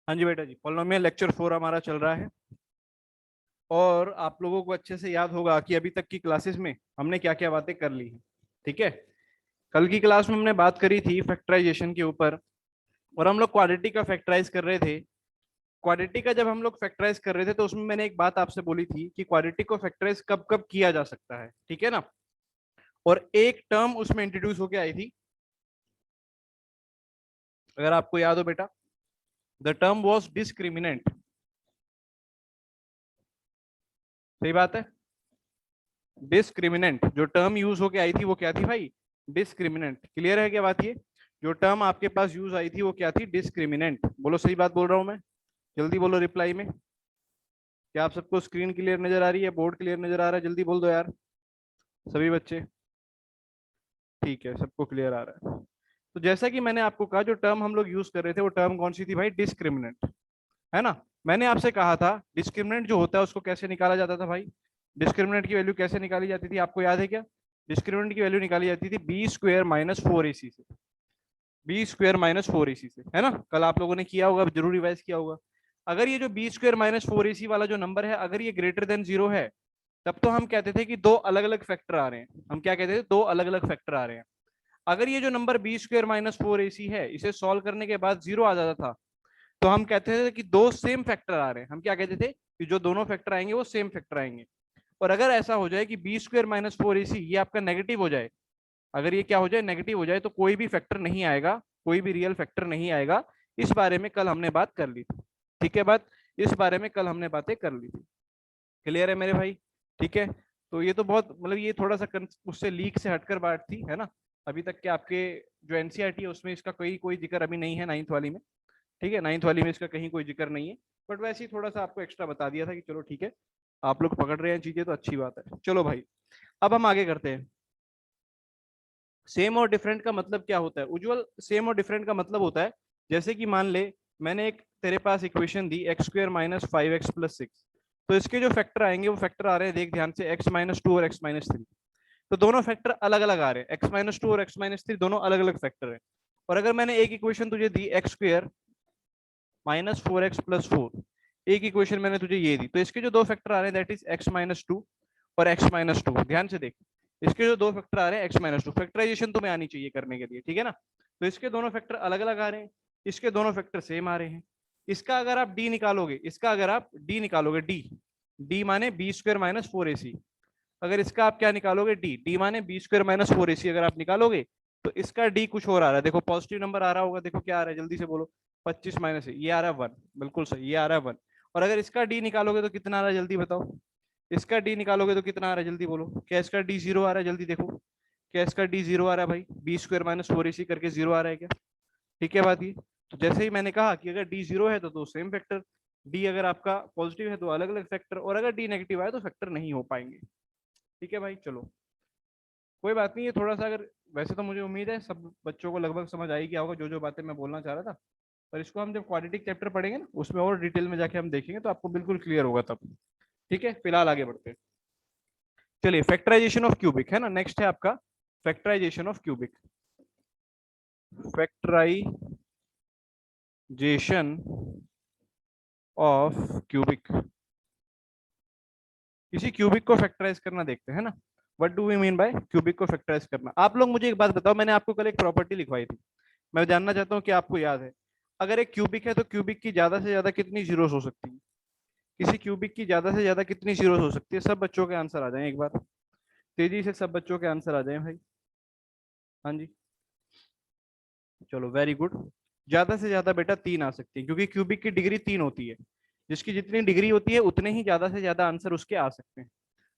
हाँ जी बेटा जी, polynomial lecture 4 हमारा चल रहा है। और आप लोगों को अच्छे से याद होगा कि अभी तक की क्लासेस में हमने क्या क्या बातें कर ली हैं। ठीक है। कल की क्लास में हमने बात करी थी फैक्टराइजेशन के ऊपर, और हम लोग क्वाड्रेटिक का फैक्टराइज कर रहे थे। क्वाड्रेटिक का जब हम लोग फैक्टराइज कर रहे थे तो उसमें मैंने एक बात आपसे बोली थी कि क्वाड्रेटिक को फैक्टराइज कब कब किया जा सकता है, ठीक है ना। और एक टर्म उसमें इंट्रोड्यूस होके आई थी, अगर आपको याद हो बेटा, द टर्म वॉज डिस्क्रिमिनेंट। सही बात है। डिस्क्रिमिनेंट जो टर्म यूज होके आई थी वो क्या थी भाई? डिस्क्रिमिनेंट। क्लियर है क्या बात? ये जो टर्म आपके पास यूज आई थी वो क्या थी? डिस्क्रिमिनेंट। बोलो सही बात बोल रहा हूं मैं? जल्दी बोलो रिप्लाई में। क्या आप सबको स्क्रीन क्लियर नजर आ रही है? बोर्ड क्लियर नजर आ रहा है? जल्दी बोल दो यार सभी बच्चे। ठीक है, सबको क्लियर आ रहा है। तो जैसा कि मैंने आपको कहा, जो टर्म हम लोग यूज कर रहे थे वो टर्म कौन सी थी भाई? डिस्क्रिमिनेंट, है ना। मैंने आपसे कहा था डिस्क्रिमिनेंट जो होता है उसको कैसे निकाला जाता था भाई? डिस्क्रिमिनेंट की वैल्यू कैसे निकाली जाती थी, आपको याद है क्या? डिस्क्रिमिनेंट की वैल्यू निकाली जाती थी B square minus four A सी से। B square minus four A सी से, है ना। कल आप लोगों ने किया होगा, जरूर रिवाइज किया होगा। अगर ये जो B square minus four A सी वाला जो नंबर है, अगर ये ग्रेटर देन जीरो है, तब तो हम कहते थे कि दो अलग अलग फैक्टर आ रहे हैं। हम क्या कहते थे? दो अलग अलग फैक्टर आ रहे हैं। अगर ये जो number B square minus four A C है, इसे सॉल्व करने के बाद जीरो आ जाता था, तो हम कहते थे कि दो सेम फैक्टर आ रहे हैं। हम क्या कहते थे? कि जो दोनों फैक्टर आएंगे वो सेम फैक्टर आएंगे। और अगर ऐसा हो जाए कि B square minus four A सी ये आपका नेगेटिव हो जाए, अगर ये क्या हो जाए? नेगेटिव हो जाए, तो कोई भी फैक्टर नहीं आएगा, कोई भी रियल फैक्टर नहीं आएगा। इस बारे में कल हमने बात कर ली थी। ठीक है बात? इस बारे में कल हमने बातें कर ली थी। क्लियर है मेरे भाई? ठीक है। तो ये तो बहुत, मतलब ये थोड़ा सा उससे लीक से हटकर बात थी, है ना। अभी तक के आपके जो एनसीईआरटी है उसमें इसका कोई कोई जिक्र अभी नहीं है, नाइन्थ वाली में। ठीक है, नाइन्थ वाली में इसका कहीं कोई जिक्र नहीं है। बट वैसे ही थोड़ा सा आपको एक्स्ट्रा बता दिया था कि चलो ठीक है, आप लोग पकड़ रहे हैं चीजें तो अच्छी बात है। चलो भाई, अब हम आगे करते हैं। सेम और डिफरेंट का मतलब क्या होता है उज्जवल? सेम और डिफरेंट का मतलब होता है, जैसे कि मान ले मैंने एक तेरे पास इक्वेशन दी X square minus five X plus six. तो इसके जो फैक्टर आएंगे वो फैक्टर आ रहे हैं, देख ध्यान से, एक्स माइनस टू और एक्स माइनस थ्री। तो दोनों फैक्टर अलग अलग आ रहे हैं, एक्स माइनस टू और एक्स माइनस थ्री दोनों अलग अलग फैक्टर है। और अगर मैंने एक इक्वेशन तुझे दी X square minus four X plus four, एक इक्वेशन मैंने तुझे ये दी, तो इसके जो दो फैक्टर आ रहे हैं that is x minus two और एक्स माइनस टू। ध्यान से देख, इसके जो दो फैक्टर आ रहे हैं एक्स माइनस टू, फैक्टराइजेशन तुम्हें आनी चाहिए करने के लिए, ठीक है ना। तो इसके दोनों फैक्टर अलग अलग आ रहे हैं, इसके दोनों फैक्टर सेम आ रहे हैं। इसका अगर आप डी निकालोगे, इसका अगर आप डी निकालोगे, डी, डी माने B square minus four A सी। अगर इसका आप क्या निकालोगे? डी, डी माने B square minus four A सी अगर आप निकालोगे, तो इसका डी कुछ और आ रहा है। देखो पॉजिटिव नंबर आ रहा होगा, देखो क्या आ रहा है, जल्दी से बोलो। 25 माइनस ये आ रहा है वन, बिल्कुल सही, ये आ रहा है वन। और अगर इसका डी निकालोगे तो कितना आ रहा है, जल्दी बताओ। इसका डी निकालोगे तो कितना आ रहा है, जल्दी बोलो। क्या इसका डी जीरो आ रहा है? जल्दी देखो, क्या इसका डी जीरो आ रहा है भाई? B square minus four A सी करके जीरो आ रहा है क्या? ठीक है बात ये। तो जैसे ही मैंने कहा कि अगर डी जीरो है तो दो सेम फैक्टर, डी अगर आपका पॉजिटिव है तो अलग अलग फैक्टर, और अगर डी नेगेटिव आए तो फैक्टर नहीं हो पाएंगे। ठीक है भाई, चलो कोई बात नहीं। ये थोड़ा सा, अगर वैसे तो मुझे उम्मीद है सब बच्चों को लगभग समझ आ ही गया होगा जो जो बातें मैं बोलना चाह रहा था। पर इसको हम जब क्वाड्रेटिक चैप्टर पढ़ेंगे ना, उसमें और डिटेल में जाके हम देखेंगे तो आपको बिल्कुल क्लियर होगा तब। ठीक है, फिलहाल आगे बढ़ते हैं। चलिए, फैक्टराइजेशन ऑफ क्यूबिक है ना, नेक्स्ट है आपका factorisation of cubic. Factorisation of cubic, किसी क्यूबिक को फैक्टराइज करना देखते हैं ना। What do we mean by cubic को फैक्टराइज करना? आप लोग मुझे एक बात बताओ, मैंने आपको कल एक प्रॉपर्टी लिखवाई थी, मैं जानना चाहता हूँ कि आपको याद है। अगर एक क्यूबिक है तो क्यूबिक की ज्यादा से ज्यादा कितनी जीरोस हो सकती है? किसी क्यूबिक की ज्यादा से ज्यादा कितनी जीरोस हो सकती है? सब बच्चों के आंसर आ जाए एक बार, तेजी से सब बच्चों के आंसर आ जाए भाई। हाँ जी, चलो वेरी गुड। ज्यादा से ज्यादा बेटा तीन आ सकती है, क्योंकि क्यूबिक की डिग्री तीन होती है। जिसकी जितनी डिग्री होती है उतने ही ज्यादा से ज्यादा आंसर उसके आ सकते हैं,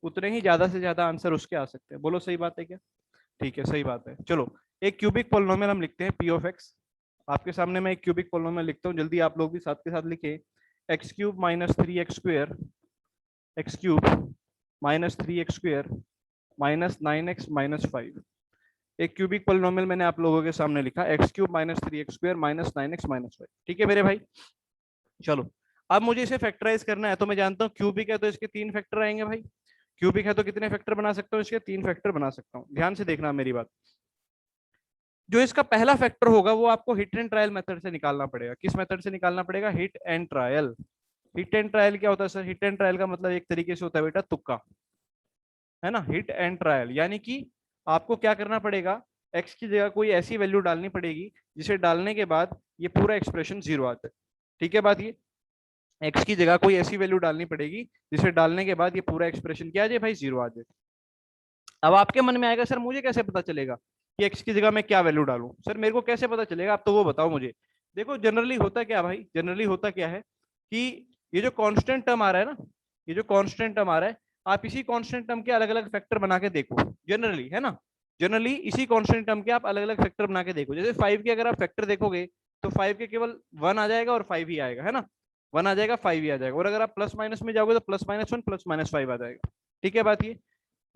उतने ही ज्यादा से ज्यादा आंसर उसके आ सकते हैं। बोलो सही बात है क्या? ठीक है, सही बात है। चलो, एक क्यूबिक पोलिनोमियल हम लिखते हैं पी ऑफ एक्स। आपके सामने मैं एक क्यूबिक पोलिनोमियल लिखता हूँ, जल्दी आप लोग भी साथ के साथ लिखे। X cube minus three x square, x cube minus three x square minus nine x minus five. एक क्यूबिक पोलिनोमियल मैंने आप लोगों के सामने लिखा, x cube minus three x square minus nine x minus five. ठीक है मेरे भाई, चलो। अब मुझे इसे फैक्टराइज करना है, तो मैं जानता हूँ क्यूबिक है तो इसके तीन फैक्टर आएंगे भाई। क्यूबिक है तो कितने फैक्टर बना सकता हूँ? इसके तीन फैक्टर बना सकता हूँ। ध्यान से देखना मेरी बात। जो इसका पहला फैक्टर होगा वो आपको हिट एंड ट्रायल मेथड से निकालना पड़ेगा। किस मेथड से निकालना पड़ेगा? Hit and trial. Hit and trial क्या होता है सर? हिट एंड ट्रायल का मतलब एक तरीके से होता है बेटा तुक्का, है ना। हिट एंड ट्रायल यानी कि आपको क्या करना पड़ेगा, एक्स की जगह कोई ऐसी वैल्यू डालनी पड़ेगी जिसे डालने के बाद ये पूरा एक्सप्रेशन जीरो आ जाए। ठीक है बात ये, एक्स की जगह कोई ऐसी वैल्यू डालनी पड़ेगी जिसे डालने के बाद ये पूरा एक्सप्रेशन क्या आ जाए भाई? जीरो आ जाए। अब आपके मन में आएगा सर मुझे कैसे पता चलेगा कि एक्स की जगह मैं क्या वैल्यू डालूं? सर मेरे को कैसे पता चलेगा, आप तो वो बताओ मुझे। देखो जनरली होता क्या भाई, जनरली होता क्या है कि ये जो कांस्टेंट टर्म आ रहा है ना, ये जो कांस्टेंट टर्म आ रहा है, आप इसी कांस्टेंट टर्म के अलग अलग फैक्टर बना के देखो। जनरली है ना, जनरली इसी कांस्टेंट टर्म के आप अलग अलग फैक्टर बना के देखो। जैसे 5 के अगर आप फैक्टर देखोगे तो 5 के केवल 1 आ जाएगा और 5 ही आएगा, है ना। 1 आ जाएगा 5 ही आ जाएगा। और अगर आप प्लस माइनस में जाओगे तो +-1 +-5 आ जाएगा। ठीक है बात ये।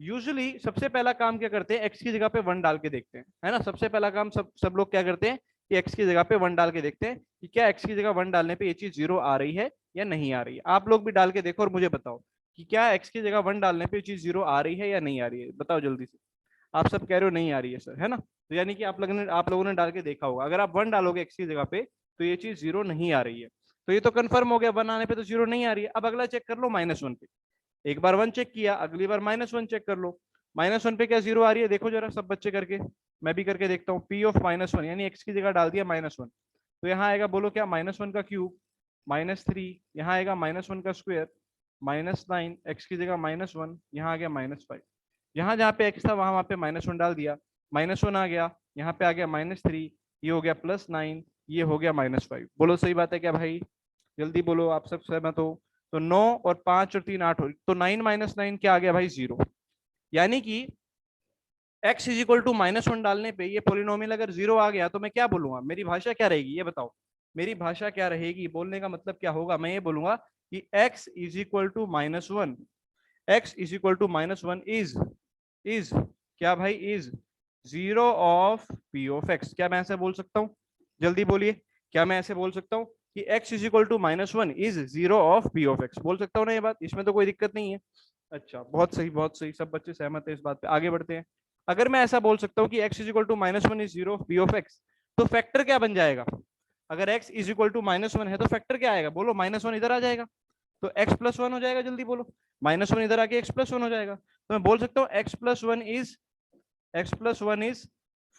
यूजुअली सबसे पहला काम क्या करते हैं, एक्स की जगह पे 1 डाल के देखते हैं, है ना। सबसे पहला काम सब लोग क्या करते हैं कि एक्स की जगह पे 1 डाल के देखते हैं कि क्या एक्स की जगह 1 डालने पे ये चीज जीरो आ रही है या नहीं आ रही है। आप लोग भी डाल के देखो और मुझे बताओ कि क्या एक्स की जगह 1 डालने पे ये चीज जीरो आ रही है या नहीं आ रही है। बताओ जल्दी से। आप सब कह रहे हो नहीं आ रही है सर, है ना। तो यानी कि आप लोगों ने डाल के देखा होगा, अगर आप 1 डालोगे एक्स की जगह पे तो ये चीज जीरो नहीं आ रही है। तो ये तो कंफर्म हो गया, 1 आने पे तो जीरो नहीं आ रही है। अब अगला चेक कर लो -1 पे। एक बार 1 चेक किया, अगली बार -1 चेक कर लो। -1 पे क्या जीरो आ रही है? देखो जरा सब बच्चे करके, मैं भी करके देखता हूँ। पी ऑफ -1 यानी एक्स की जगह डाल दिया -1, तो यहाँ आएगा, बोलो क्या? -1 का क्यूब, -3, यहाँ आएगा -1 का स्क्वायर, -9, एक्स की जगह -1, यहाँ आ गया -5। यहाँ जहाँ पे एक्स था वहां पे -1 डाल दिया, -1 आ गया, यहाँ पे आ गया -3, ये हो गया +9, ये हो गया -5। बोलो सही बात है क्या भाई? जल्दी बोलो, आप सब सहमत हो? तो 9 और 5 और 3 8 हो, तो 9 - 9 क्या आ गया भाई? जीरो। यानी कि x इज इक्वल टू -1 डालने पे ये पोलिनोमियल अगर जीरो आ गया तो मैं क्या बोलूंगा? मेरी भाषा क्या रहेगी ये बताओ? मेरी भाषा क्या रहेगी? बोलने का मतलब क्या होगा? मैं ये बोलूंगा कि x is equal to -1, x is equal to -1 is क्या भाई? Is zero of p of x। क्या मैं ऐसे बोल सकता हूँ? जल्दी बोलिए, क्या मैं ऐसे बोल सकता हूँ कि x is equal to -1 is zero of p of x? बोल सकता हूँ ना ये बात? इसमें तो कोई दिक्कत नहीं है। अच्छा, बहुत सही बहुत सही, सब बच्चे सहमत है इस बात पे। आगे बढ़ते हैं। अगर मैं ऐसा बोल सकता हूँ कि x is equal to -1 is zero of p of x, तो फैक्टर क्या बन जाएगा? अगर x इज इक्वल टू -1 है तो फैक्टर क्या आएगा? बोलो, -1 इधर आ जाएगा तो x प्लस 1 हो जाएगा। जल्दी बोलो, -1 इधर आके x प्लस 1 हो जाएगा। तो मैं बोल सकता हूँ x+1 इज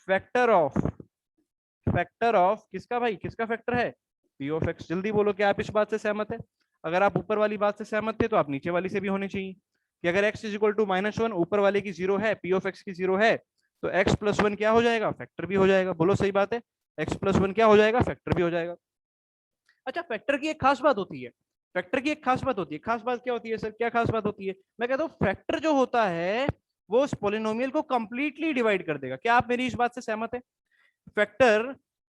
फैक्टर ऑफ किसका भाई? किसका फैक्टर है? p of x। जल्दी बोलो, क्या आप इस बात से सहमत है? अगर आप ऊपर वाली बात से सहमत थे तो आप नीचे वाली से भी होनी चाहिए कि अगर x इज इक्वल टू -1, ऊपर वाले की जीरो है, p ऑफ x की जीरो है, तो x+1 क्या हो जाएगा? फैक्टर भी हो जाएगा। बोलो सही बात है, x+1 क्या हो जाएगा? फैक्टर भी हो जाएगा। अच्छा, फैक्टर की एक खास बात होती है, फैक्टर की एक खास बात होती है। खास बात क्या होती है सर? क्या खास बात होती है? मैं कहता हूँ फैक्टर जो होता है वो उस पोलिनोमियल को कंप्लीटली डिवाइड कर देगा। क्या आप मेरी इस बात से सहमत है? फैक्टर,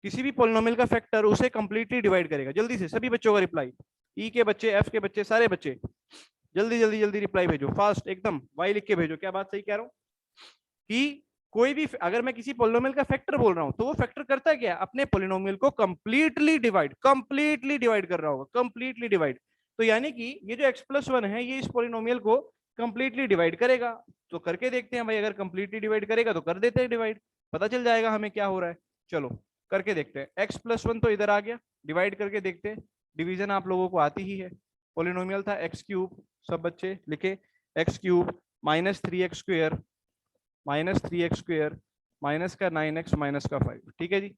किसी भी पोलिनोमियल का फैक्टर उसे कंप्लीटली डिवाइड करेगा। जल्दी से सभी बच्चों का रिप्लाई, ई के बच्चे, एफ के बच्चे, सारे बच्चे जल्दी जल्दी जल्दी रिप्लाई भेजो, फास्ट एकदम, वाई लिख के भेजो। क्या बात सही कह रहा हूँ कि कोई भी अगर मैं किसी पोलिनोमियल का फैक्टर बोल रहा हूं तो वो फैक्टर करता है क्या? अपने पोलिनोमियल को कंप्लीटली डिवाइड कर रहा होगा, कंप्लीटली डिवाइड। तो यानी कि ये जो x+1 है ये इस पोलिनोमियल को कंप्लीटली डिवाइड करेगा। तो करके देखते हैं भाई, अगर कंप्लीटली डिवाइड करेगा तो कर देते हैं डिवाइड, पता चल जाएगा हमें क्या हो रहा है। चलो करके देखते हैं। x+1 तो इधर आ गया, डिवाइड करके देखते हैं। डिवीजन आप लोगों को आती ही है। पोलिनोमियल था x3, सब बच्चे लिखे, x3 -3x² -3x² माइनस का 9x माइनस का 5। ठीक है जी,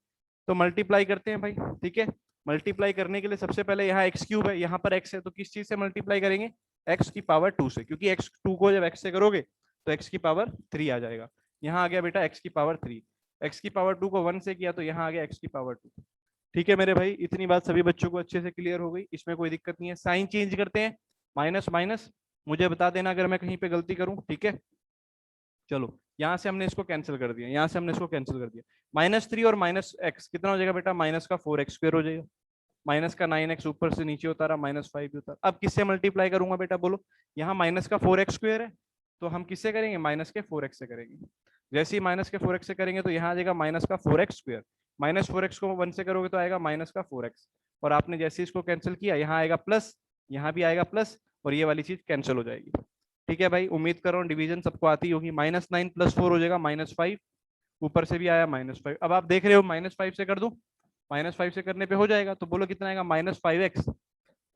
तो मल्टीप्लाई करते हैं भाई। ठीक है, मल्टीप्लाई करने के लिए सबसे पहले यहाँ x³ है, यहाँ पर x है, तो किस चीज से मल्टीप्लाई करेंगे? x की पावर 2 से, क्योंकि x2 को जब x से करोगे तो x की पावर 3 आ जाएगा। यहाँ आ गया बेटा x की पावर 3, x की पावर 2 को 1 से किया तो यहाँ आ गया x की पावर 2। ठीक है मेरे भाई, इतनी बात सभी बच्चों को अच्छे से क्लियर हो गई, इसमें कोई दिक्कत नहीं है। साइन चेंज करते हैं, माइनस माइनस, मुझे बता देना अगर मैं कहीं पे गलती करूं। ठीक है, चलो यहाँ से हमने इसको कैंसिल कर दिया, यहाँ से हमने इसको कैंसिल कर दिया। -3 और -x कितना हो जाएगा बेटा? -4x² हो जाएगा। माइनस का 9x ऊपर से नीचे उतारा, -5 भी उतारा। अब किससे मल्टीप्लाई करूंगा बेटा? बोलो, यहाँ -4x² है तो हम किससे करेंगे? -4x से करेंगे। जैसे ही -4x से करेंगे तो यहाँ आ जाएगा -4x²। -4x को 1 से करोगे तो आएगा -4x। और आपने जैसे इसको कैंसिल किया, यहाँ आएगा प्लस, यहाँ भी आएगा प्लस, और ये वाली चीज कैंसिल हो जाएगी। ठीक है भाई, उम्मीद कर रहा हूँ डिवीजन सबको आती होगी। -9 + 4 हो जाएगा -5, ऊपर से भी आया -5। अब आप देख रहे हो -5 से कर दूं, -5 से करने पे हो जाएगा, तो बोलो कितना आएगा, -5x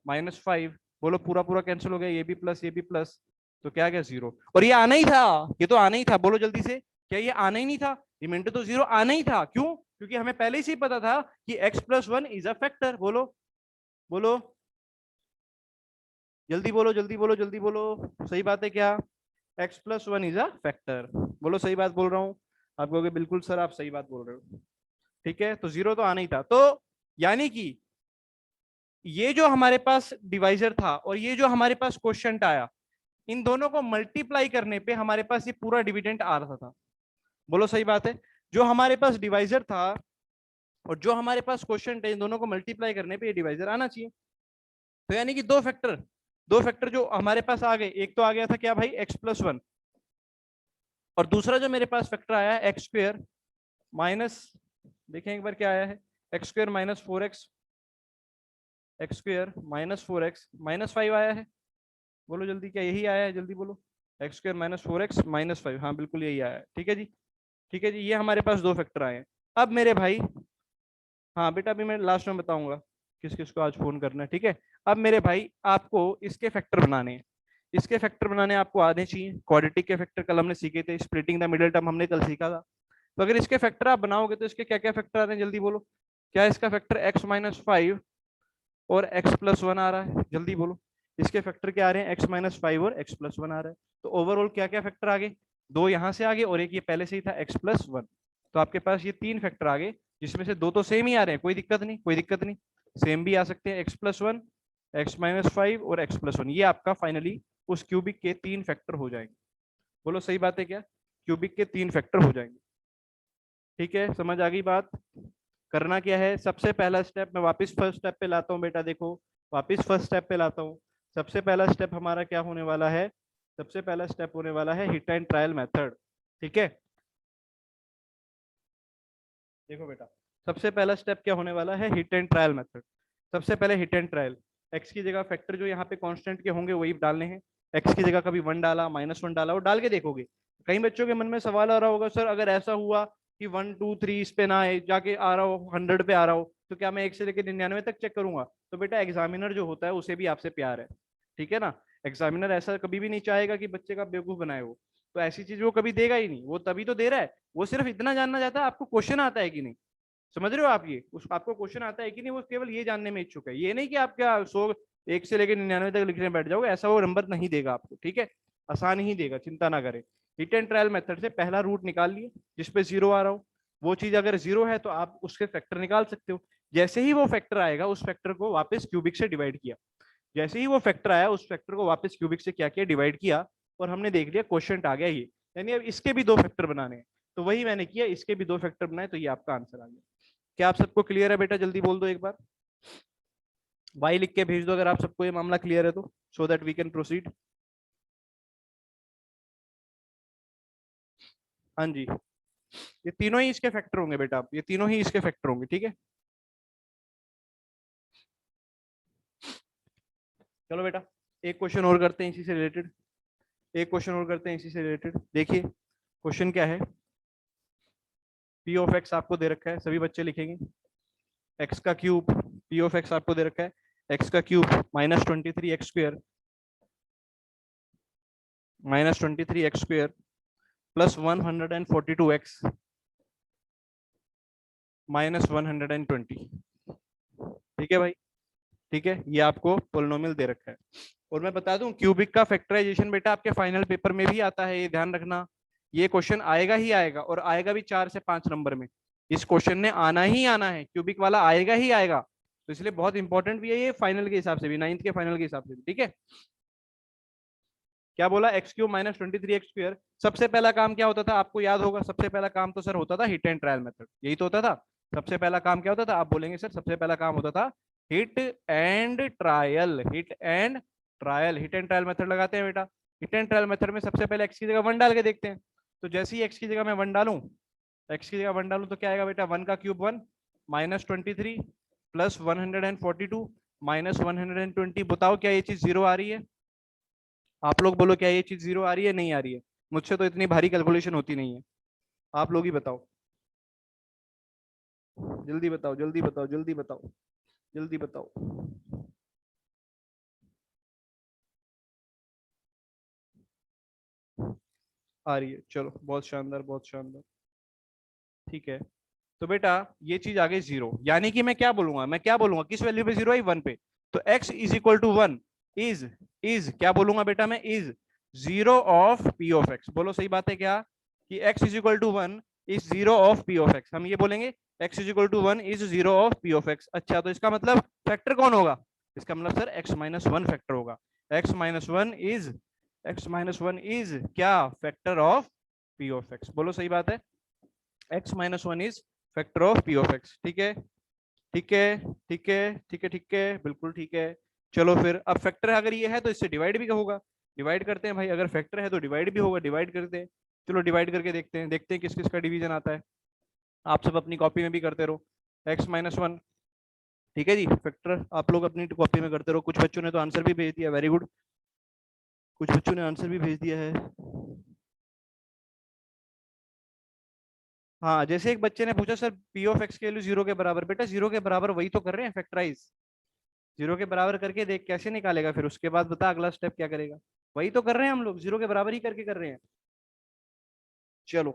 -5, बोलो पूरा पूरा कैंसिल हो गया, ये भी प्लस ये भी प्लस, तो क्या आ गया 0। और ये आना ही था, ये तो आना ही था, बोलो जल्दी से, क्या ये आना ही नहीं था, रिमाइंडर तो 0 आना ही था, क्यों, क्योंकि हमें पहले से ही पता था कि x+1 इज अ फैक्टर। बोलो बोलो जल्दी बोलो जल्दी बोलो जल्दी बोलो, सही बात है क्या, x+1 इज अ फैक्टर, बोलो सही बात बोल रहा हूँ। आप कहोगे बिल्कुल सर आप सही बात बोल रहे हो, ठीक है, तो 0 तो आना ही था। तो यानी कि ये जो हमारे पास डिवाइजर था और ये जो हमारे पास क्वोशिएंट आया, इन दोनों को मल्टीप्लाई करने पे हमारे पास ये पूरा डिविडेंड आ रहा था। बोलो सही बात है, जो हमारे पास डिवाइजर था और जो हमारे पास क्वोशिएंट है, इन दोनों को मल्टीप्लाई करने पे ये डिवाइजर आना चाहिए। तो यानी कि दो फैक्टर जो हमारे पास आ गए, एक तो आ गया था क्या भाई x+1, और दूसरा जो मेरे पास फैक्टर आया है x² माइनस, देखें एक बार क्या आया है, x² -4x, x² -4x -5 आया है, बोलो जल्दी, क्या यही आया है, जल्दी बोलो, x² -4x -5, हाँ बिल्कुल यही आया है, ठीक है जी, ठीक है जी, ये हमारे पास दो फैक्टर आए हैं। अब मेरे भाई, हाँ बेटा अभी मैं लास्ट में बताऊंगा किस किस को आज फोन करना है, ठीक है। अब मेरे भाई आपको इसके फैक्टर बनाने हैं, इसके फैक्टर बनाने आपको आने चाहिए, क्वाड्रेटिक के फैक्टर कल हमने सीखे थे, स्प्लिटिंग द मिडिल टर्म हमने कल सीखा था। तो अगर इसके फैक्टर आप बनाओगे तो इसके क्या क्या फैक्टर आ रहे हैं, जल्दी बोलो, क्या इसका फैक्टर x-5 और x+1 आ रहा है, जल्दी बोलो, इसके फैक्टर क्या आ रहे हैं, x-5 और x+1 आ रहा है। तो ओवरऑल क्या क्या फैक्टर आ गए, दो यहाँ से आ गए और एक ये पहले से ही था x+1, तो आपके पास ये तीन फैक्टर आ गए, जिसमें से दो तो सेम ही आ रहे हैं, कोई दिक्कत नहीं, कोई दिक्कत नहीं, सेम भी आ सकते हैं, x+1 x-5 और x+1, ये आपका फाइनली उस क्यूबिक के तीन फैक्टर हो जाएंगे। बोलो सही बात है क्या, क्यूबिक के तीन फैक्टर हो जाएंगे, ठीक है, समझ आ गई बात। करना क्या है, सबसे पहला स्टेप मैं वापस फर्स्ट स्टेप पे लाता हूँ बेटा, देखो वापस फर्स्ट स्टेप पे लाता हूँ। सबसे पहला स्टेप हमारा क्या होने वाला है, सबसे पहला स्टेप होने वाला है हिट एंड ट्रायल मेथड, ठीक है। देखो बेटा, सबसे पहला स्टेप क्या होने वाला है, हिट एंड ट्रायल मेथड। सबसे पहले हिट एंड ट्रायल, एक्स की जगह फैक्टर जो यहाँ पे कांस्टेंट के होंगे वही डालने हैं, एक्स की जगह कभी 1 डाला -1 डाला, वो डाल के देखोगे। कई बच्चों के मन में सवाल आ रहा होगा, सर अगर ऐसा हुआ कि 1 2 3 इस पे ना आए, जाके आ रहा हो 100 पे आ रहा हो, तो क्या मैं 1 से लेकर 99 तक चेक करूंगा। तो बेटा एग्जामिनर जो होता है उसे भी आपसे प्यार है, ठीक है ना, एग्जामिनर ऐसा कभी भी नहीं चाहेगा कि बच्चे का बेवकूफ बनाए वो, तो ऐसी चीज वो कभी देगा ही नहीं, वो तभी तो दे रहा है, वो सिर्फ इतना जानना चाहता है आपको क्वेश्चन आता है कि नहीं। समझ रहे हो आप, ये उस आपको क्वेश्चन आता है कि नहीं, वो केवल ये जानने में इच्छुक है, ये नहीं कि आप क्या 100 1 से लेकर 99 तक लिखने बैठ जाओगे, ऐसा वो नंबर नहीं देगा आपको, ठीक है, आसान ही देगा, चिंता ना करें। हिट एंड ट्रायल मेथड से पहला रूट निकाल लिए जिसपे 0 आ रहा हो, वो चीज अगर 0 है तो आप उसके फैक्टर निकाल सकते हो। जैसे ही वो फैक्टर आएगा उस फैक्टर को वापस क्यूबिक से डिवाइड किया, जैसे ही वो फैक्टर आया उस फैक्टर को वापस क्यूबिक से क्या किया, डिवाइड किया, और हमने देख लिया क्वेश्चन आ गया ये, यानी अब इसके भी दो फैक्टर बनाने हैं, तो वही मैंने किया, इसके भी दो फैक्टर बनाए, तो ये आपका आंसर आ गया। क्या आप सबको क्लियर है बेटा, जल्दी बोल दो एक बार, वाई लिख के भेज दो अगर आप सबको ये मामला क्लियर है तो, so that we can proceed. हाँ जी, ये तीनों ही इसके फैक्टर होंगे बेटा, ये तीनों ही इसके फैक्टर होंगे, ठीक है। चलो बेटा एक क्वेश्चन और करते हैं इसी से रिलेटेड, एक क्वेश्चन और करते हैं इसी से रिलेटेड। देखिए क्वेश्चन क्या है, पी ऑफ एक्स आपको दे रखा है, सभी बच्चे लिखेंगे, एक्स का क्यूब, पी ऑफ एक्स आपको दे रखा है, एक्स का cube -23x² -23x² plus 142x -120, ठीक है भाई, ठीक है, ये आपको पोलिनोमियल दे रखा है। और मैं बता दूं क्यूबिक का फैक्टराइजेशन बेटा आपके फाइनल पेपर में भी आता है, ये ध्यान रखना, ये क्वेश्चन आएगा ही आएगा, और आएगा भी 4 से 5 नंबर में, इस क्वेश्चन ने आना ही आना है, क्यूबिक वाला आएगा ही आएगा, तो इसलिए बहुत इंपॉर्टेंट भी है ये, फाइनल के हिसाब से भी, 9th के फाइनल के हिसाब से भी, ठीक है। क्या बोला, x³ -23x², सबसे पहला काम क्या होता था आपको याद होगा, सबसे पहला काम तो सर होता था हिट एंड ट्रायल मेथड, यही तो होता था। सबसे पहला काम क्या होता था, आप बोलेंगे सर सबसे पहला काम होता था hit and trial, hit and trial, hit and trial method लगाते हैं बेटा। हिट एंड ट्रायल मेथड में सबसे पहले x की जगह 1 डाल के देखते हैं, तो जैसे ही x की जगह मैं 1 डालूं, x की जगह 1 डालूं तो क्या आएगा बेटा, 1 का क्यूब 1 -23 प्लस 142 -120, बताओ क्या ये चीज 0 आ रही है, आप लोग बोलो क्या ये चीज 0 आ रही है, नहीं आ रही है, मुझसे तो इतनी भारी कैलकुलेशन होती नहीं है, आप लोग ही बताओ। जल्दी बताओ, जल्दी बताओ, जल्दी बताओ, जल्दी बताओ। आ रही है, चलो बहुत शानदार, बहुत शानदार। ठीक है, तो बेटा ये चीज आ गई जीरो, यानी कि मैं क्या बोलूंगा, मैं क्या बोलूंगा, किस वैल्यू पे जीरो है, वन पे। तो x is equal to one is क्या बोलूंगा बेटा मैं, is zero of P of X. बोलो सही बात है क्या, कि x is equal to one is zero of P of X. हम ये बोलेंगे x is equal to one is zero of P of X. अच्छा, तो इसका मतलब फैक्टर कौन होगा, इसका मतलब sir x minus one factor होगा। x माइनस वन इज क्या, factor of P of X. बोलो सही बात है, x minus one is factor of P of x. ठीक है, ठीक है, ठीक है, ठीक है, ठीक है, बिल्कुल ठीक है। चलो फिर, अब फैक्टर अगर ये है तो इससे डिवाइड भी होगा। डिवाइड करते हैं भाई, अगर फैक्टर है तो डिवाइड भी होगा, डिवाइड करते हैं। चलो डिवाइड करके देखते हैं, देखते हैं किस किस का डिवीजन आता है। आप सब अपनी कॉपी में भी करते रहो, एक्स माइनस वन। ठीक है जी, फैक्टर आप लोग अपनी कॉपी में करते रहो। कुछ बच्चों ने तो आंसर भी भेज दिया, वेरी गुड। कुछ बच्चों ने आंसर भी भेज दिया है। हाँ, जैसे एक बच्चे ने पूछा, सर पी ऑफ एक्स के वैल्यू जीरो के बराबर। बेटा जीरो के बराबर वही तो कर रहे हैं, फैक्टराइज। जीरो के बराबर करके देख कैसे निकालेगा, फिर उसके बाद बता अगला स्टेप क्या करेगा। वही तो कर रहे हैं हम लोग, जीरो के बराबर ही करके कर रहे हैं। चलो,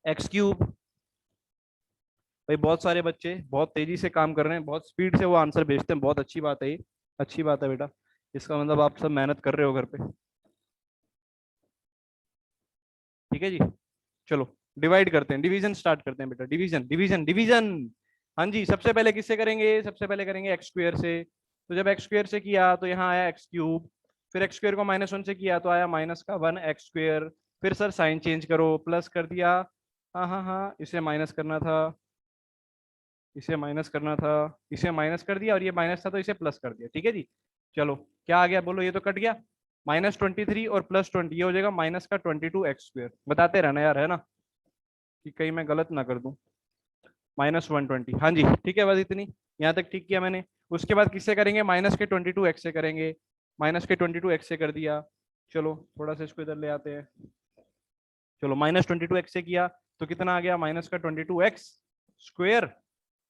एक्स क्यूब। भाई बहुत सारे बच्चे बहुत तेजी से काम कर रहे हैं, बहुत स्पीड से वो आंसर भेजते हैं, बहुत अच्छी बात है ये। अच्छी बात है बेटा, इसका मतलब आप सब मेहनत कर रहे हो घर पे। ठीक है जी, चलो डिवाइड करते हैं, डिवीजन स्टार्ट करते हैं बेटा। Division, division, division. हाँ जी, सबसे पहले किससे करेंगे, सबसे पहले करेंगे एक्स स्क्वायर से। तो जब एक्स स्क्वायर से किया तो यहाँ आया एक्स क्यूब। फिर एक्स स्क्वायर को माइनस वन से किया तो आया माइनस का वन एक्स स्क्वायर। फिर सर साइन चेंज करो, प्लस कर दिया। हाँ हाँ हाँ, इसे माइनस करना था, इसे माइनस करना था, इसे माइनस कर दिया, और ये माइनस था तो इसे प्लस कर दिया। ठीक है जी, चलो क्या आ गया बोलो, ये तो कट गया। माइनस ट्वेंटी थ्री और प्लस ट्वेंटी, ये हो जाएगा माइनस का ट्वेंटी टू एक्स स्क्वायर। बताते रहना यार, है ना, कि कहीं मैं गलत ना कर दूं। माइनस वन ट्वेंटी, हाँ जी ठीक है, बस इतनी, यहाँ तक ठीक किया मैंने। उसके बाद किससे करेंगे, माइनस के ट्वेंटी टू एक्स से करेंगे। माइनस के ट्वेंटी टू एक्स से कर दिया। चलो थोड़ा सा इसको इधर ले आते हैं। चलो माइनस ट्वेंटी टू एक्स से किया तो कितना आ गया, माइनस का ट्वेंटी टू एक्स स्क्वेयर।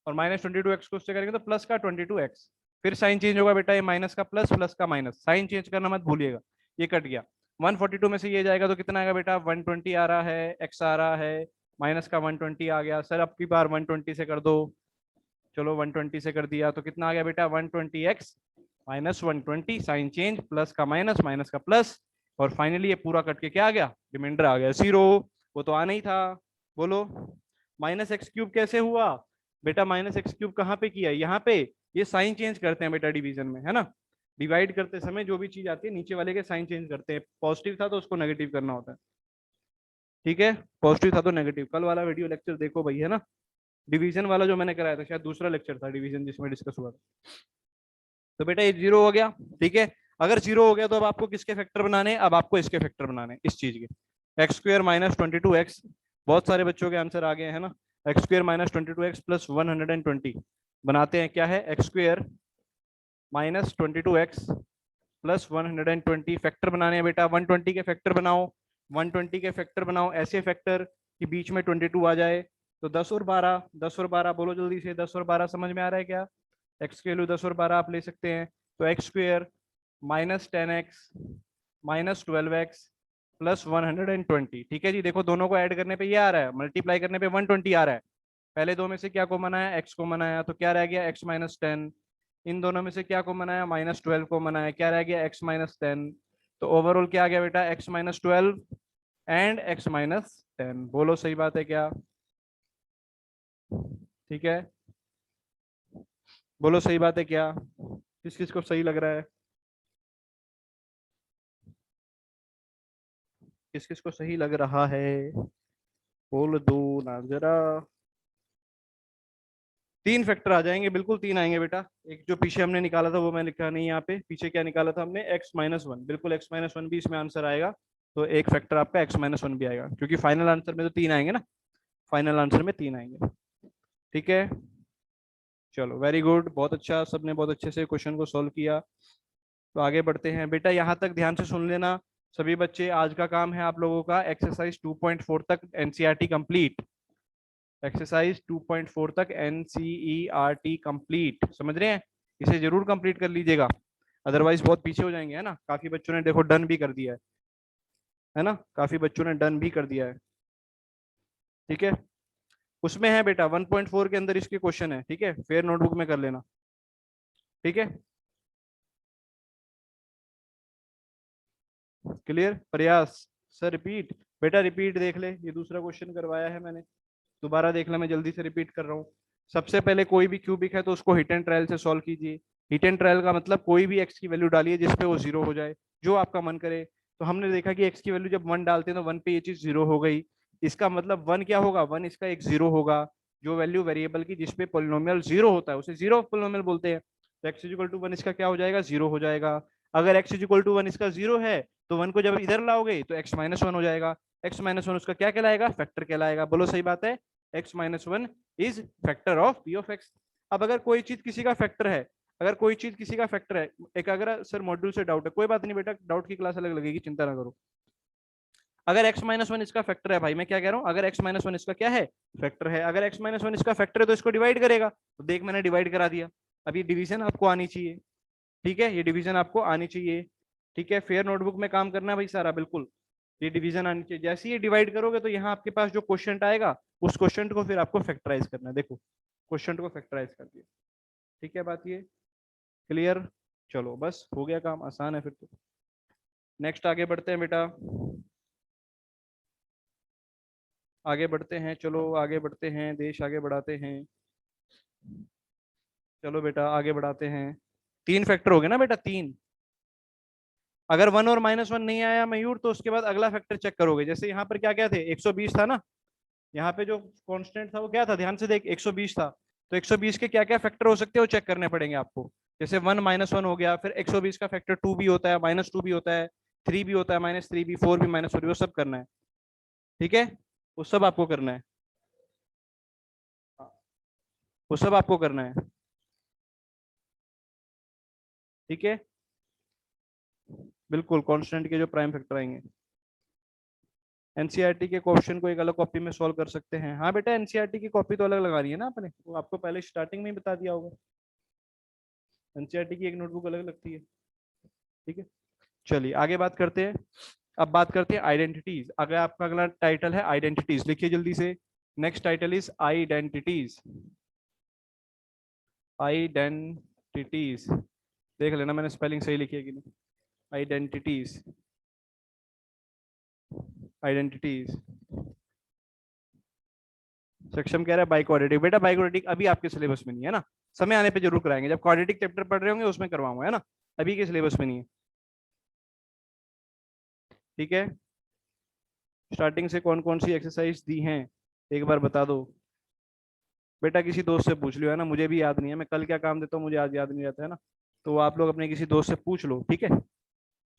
और माइनस ट्वेंटी टू एक्स को उससे करेंगे तो प्लस का ट्वेंटी टू एक्स। फिर साइन चेंज होगा बेटा, ये माइनस का प्लस, प्लस का माइनस, साइन चेंज करना मत भूलिएगा। ये कट गया, 142 में से ये जाएगा तो कितना आएगा बेटा, 120 आ रहा है, एक्स आ रहा है, माइनस का 120 आ गया। सर अब की बार 120 से कर दो। चलो 120 से कर दिया तो कितना आ गया बेटा, 120 X minus 120, sign change, plus का माइनस, माइनस का प्लस। और फाइनली ये पूरा कट के क्या आ गया, रिमाइंडर आ गया जीरो। वो तो आना ही था। बोलो, माइनस एक्स क्यूब कैसे हुआ बेटा, माइनस एक्स क्यूब कहाँ पे किया, यहाँ पे। ये साइन चेंज करते हैं बेटा डिवीजन में, है ना। डिवाइड करते समय जो भी चीज आती है नीचे वाले के साइन चेंज करते हैं, पॉजिटिव था तो उसको नेगेटिव करना होता है। ठीक है, पॉजिटिव था तो नेगेटिव। कल वाला वीडियो लेक्चर देखो भाई, है ना। डिवीजन वाला जो मैंने कराया था, शायद दूसरा लेक्चर था डिवीजन जिसमें डिस्कस हुआ था। तो बेटा ये जीरो हो गया। ठीक है, अगर जीरो हो गया तो अब आपको किसके फैक्टर बनाने हैं, अब आपको इसके फैक्टर बनाने हैं, इस चीज के। X square minus twenty two x, बहुत सारे बच्चों के आंसर आ गए हैं ना। X square minus twenty two x plus 120 बनाते हैं, क्या है, x square minus twenty two x plus 120 factor बनाने हैं बेटा। 120 के फैक्टर बनाओ, 120 के फैक्टर बनाओ, ऐसे फैक्टर कि बीच में 22 आ जाए। तो 10 और 12, 10 और 12 बोलो जल्दी से, 10 और 12 समझ में आ रहा है क्या। एक्स के वैल्यू 10 और 12 आप ले सकते हैं। तो x square minus 10x minus 12x plus 120। ठीक है जी, देखो दोनों को ऐड करने पे ये आ रहा है, मल्टीप्लाई करने पे 120 आ रहा है। पहले दो में से क्या कॉमन आया, एक्स कॉमन आया, तो क्या रह गया, एक्स माइनस टेन। इन दोनों में से क्या कॉमन आया, माइनस ट्वेल्व कॉमन आया, क्या रह गया, एक्स माइनस टेन। तो ओवरऑल क्या आ गया बेटा, x minus twelve and x minus ten. बोलो सही बात है क्या। ठीक है, बोलो सही बात है क्या, किस किस को सही लग रहा है, किस किस को सही लग रहा है, बोल दो ना जरा। तीन फैक्टर आ जाएंगे, बिल्कुल तीन आएंगे बेटा। एक जो पीछे हमने निकाला था वो मैं लिखा नहीं यहाँ पे, पीछे क्या निकाला था हमने, एक्स माइनस वन, बिल्कुल एक्स माइनस वन भी इसमें आंसर आएगा। तो एक फैक्टर आपका एक्स माइनस वन भी आएगा, क्योंकि फाइनल आंसर में तो तीन आएंगे ना, फाइनल आंसर में तीन आएंगे। ठीक है, चलो वेरी गुड, बहुत अच्छा, सबने बहुत अच्छे से क्वेश्चन को सॉल्व किया। तो आगे बढ़ते हैं बेटा, यहाँ तक ध्यान से सुन लेना सभी बच्चे। आज का काम है आप लोगों का एक्सरसाइज 2.4 तक एनसीईआरटी कंप्लीट। एक्सरसाइज 2.4 तक NCERT कंप्लीट, समझ रहे हैं? इसे जरूर कंप्लीट कर लीजिएगा, अदरवाइज बहुत पीछे हो जाएंगे, है ना। काफी बच्चों ने देखो डन भी कर दिया है ना, काफी बच्चों ने डन भी कर दिया है। ठीक है, उसमें है बेटा 1.4 के अंदर इसके क्वेश्चन है, ठीक है, फेयर नोटबुक में कर लेना। ठीक है, क्लियर? प्रयास सर रिपीट, बेटा रिपीट देख ले, ये दूसरा क्वेश्चन करवाया है मैंने, दोबारा देख ले, मैं जल्दी से रिपीट कर रहा हूँ। सबसे पहले कोई भी क्यूबिक है तो उसको हिट एंड ट्रायल से सॉल्व कीजिए। हिट एंड ट्रायल का मतलब कोई भी एक्स की वैल्यू डालिए जिसपे वो जीरो हो जाए, जो आपका मन करे। तो हमने देखा कि एक्स की वैल्यू जब 1 डालते हैं तो 1 पे ये चीज जीरो हो गई, इसका मतलब 1 क्या होगा, 1 इसका एक जीरो होगा। जो वैल्यू वेरिएबल की जिसपे पोलिनोमियल जीरो होता है उसे जीरो पोलिनोमियल बोलते हैं। तो एक्स इक्वल टू 1 इसका क्या हो जाएगा, जीरो हो जाएगा। अगर एक्स इक्वल टू 1 इसका जीरो है तो 1 को जब इधर लाओगे तो एक्स माइनस वन हो जाएगा। एक्स माइनस वन उसका क्या कहलाएगा, फैक्टर कहलाएगा। बोलो सही बात है, x minus one is factor of P of x. अब अगर कोई चीज किसी का फैक्टर है, अगर कोई चीज किसी का फैक्टर है, एक अगर सर मॉड्यूल से डाउट है, कोई बात नहीं बेटा, डाउट की क्लास अलग लगेगी, चिंता ना करो। अगर x माइनस वन इसका फैक्टर है, भाई मैं क्या कह रहा हूँ, अगर x माइनस वन इसका क्या है, फैक्टर है, अगर x माइनस वन इसका फैक्टर है तो इसको डिवाइड करेगा। तो देख मैंने डिवाइड करा दिया। अब ये डिवीजन आपको आनी चाहिए, ठीक है, ये डिवीजन आपको आनी चाहिए। ठीक है, फेयर नोटबुक में काम करना है भाई सारा, बिल्कुल ये डिवीजन आनी चाहिए। जैसे ये डिवाइड करोगे तो यहाँ आपके पास जो क्वेश्चन आएगा उस क्वेश्चन को फिर आपको फैक्टराइज करना है। देखो क्वेश्चन को फैक्टराइज कर दिया, ठीक है, बात ये क्लियर? चलो बस हो गया काम, आसान है फिर तो। नेक्स्ट आगे बढ़ते हैं बेटा, आगे बढ़ते हैं, चलो आगे बढ़ते हैं, देश आगे बढ़ाते हैं। चलो बेटा आगे बढ़ाते हैं। तीन फैक्टर हो गए ना बेटा, तीन। अगर वन और माइनस वन नहीं आया मयूर तो उसके बाद अगला फैक्टर चेक करोगे। जैसे यहाँ पर क्या क्या थे, 120 था ना, यहाँ पे जो कांस्टेंट था वो क्या था, ध्यान से देख, 120 था। तो 120 के क्या क्या फैक्टर हो सकते हैं वो चेक करने पड़ेंगे आपको। जैसे वन माइनस वन हो गया, फिर 120 का फैक्टर टू भी होता है, माइनस टू भी होता है, थ्री भी होता है, माइनस थ्री भी, फोर भी, माइनस फोर भी, वो सब करना है। ठीक है, वो सब आपको करना है, वो सब आपको करना है। ठीक है, बिल्कुल कांस्टेंट के जो प्राइम फैक्टर आएंगे। एनसीईआरटी के क्वेश्चन को एक अलग कॉपी में सॉल्व कर सकते हैं। हाँ बेटा, एनसीईआरटी की कॉपी तो अलग लगानी है ना आपने, वो आपको पहले स्टार्टिंग में ही बता दिया होगा। एनसीईआरटी की एक नोटबुक अलग लगती है। ठीक है, चलिए आगे बात करते हैं। अब बात करते हैं आइडेंटिटीज। अगर आपका अगला टाइटल है आइडेंटिटीज, लिखिए जल्दी से। Next title is identities. Identities, देख लेना मैंने स्पेलिंग सही लिखी है कि नहीं। Identities, identities. सक्षम कह रहा है बाइक्वाड्रेटिक। बेटा बाइक्वाड्रेटिक अभी आपके सिलेबस में नहीं है ना, समय आने पे जरूर कराएंगे, जब क्वाड्रेटिक चैप्टर पढ़ रहे होंगे उसमें करवाऊंगा, है ना, अभी के सिलेबस में नहीं है। ठीक है, स्टार्टिंग से कौन कौन सी एक्सरसाइज दी हैं एक बार बता दो। बेटा किसी दोस्त से पूछ लियो, है ना, मुझे भी याद नहीं है, मैं कल क्या काम देता हूँ मुझे आज याद नहीं रहता है ना, तो आप लोग अपने किसी दोस्त से पूछ लो, ठीक है।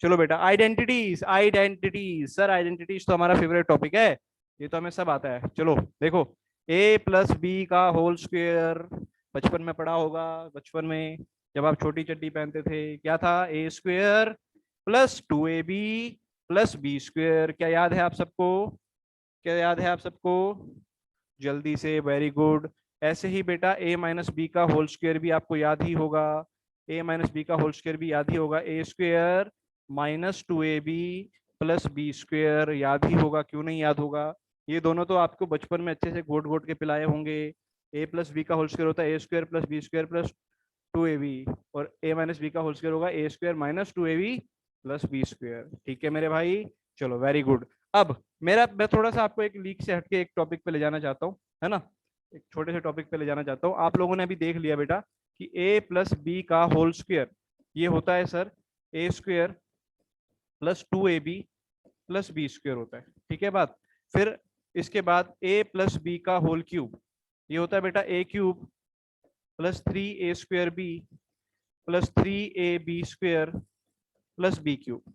चलो बेटा, आइडेंटिटीज, आइडेंटिटीज सर, आइडेंटिटीज तो हमारा फेवरेट टॉपिक है, ये तो हमें सब आता है। चलो देखो, ए प्लस बी का होल स्क्वायर, बचपन में पढ़ा होगा, बचपन में जब आप छोटी चड्डी पहनते थे, क्या था, A square plus two A B plus B square. क्या याद है आप सबको, क्या याद है आप सबको, जल्दी से, वेरी गुड। ऐसे ही बेटा ए माइनस बी का होल स्क्वायर भी आपको याद ही होगा, ए माइनस बी का होल स्क्वायर भी याद ही होगा, A square minus two A B plus B square याद ही होगा, क्यों नहीं याद होगा। ये दोनों तो आपको बचपन में अच्छे से घोट घोट के पिलाए होंगे। ए प्लस बी का होल स्क्वायर होता है A square plus B square plus two A B, और ए माइनस बी का होल स्क्वायर होगा A square minus two A B plus B square. ठीक है मेरे भाई, चलो वेरी गुड। अब मैं थोड़ा सा आपको एक लीक से हटके एक टॉपिक पे ले जाना चाहता हूँ, है ना, एक छोटे से टॉपिक पे ले जाना चाहता हूँ। आप लोगों ने अभी देख लिया बेटा कि a प्लस बी का होल स्क्वायर ये होता है sir A square plus two A B plus B square होता है, ठीक है बात। फिर इसके बाद a प्लस बी का होल क्यूब ये होता है बेटा A cube plus three A square B plus three A B square plus B cube.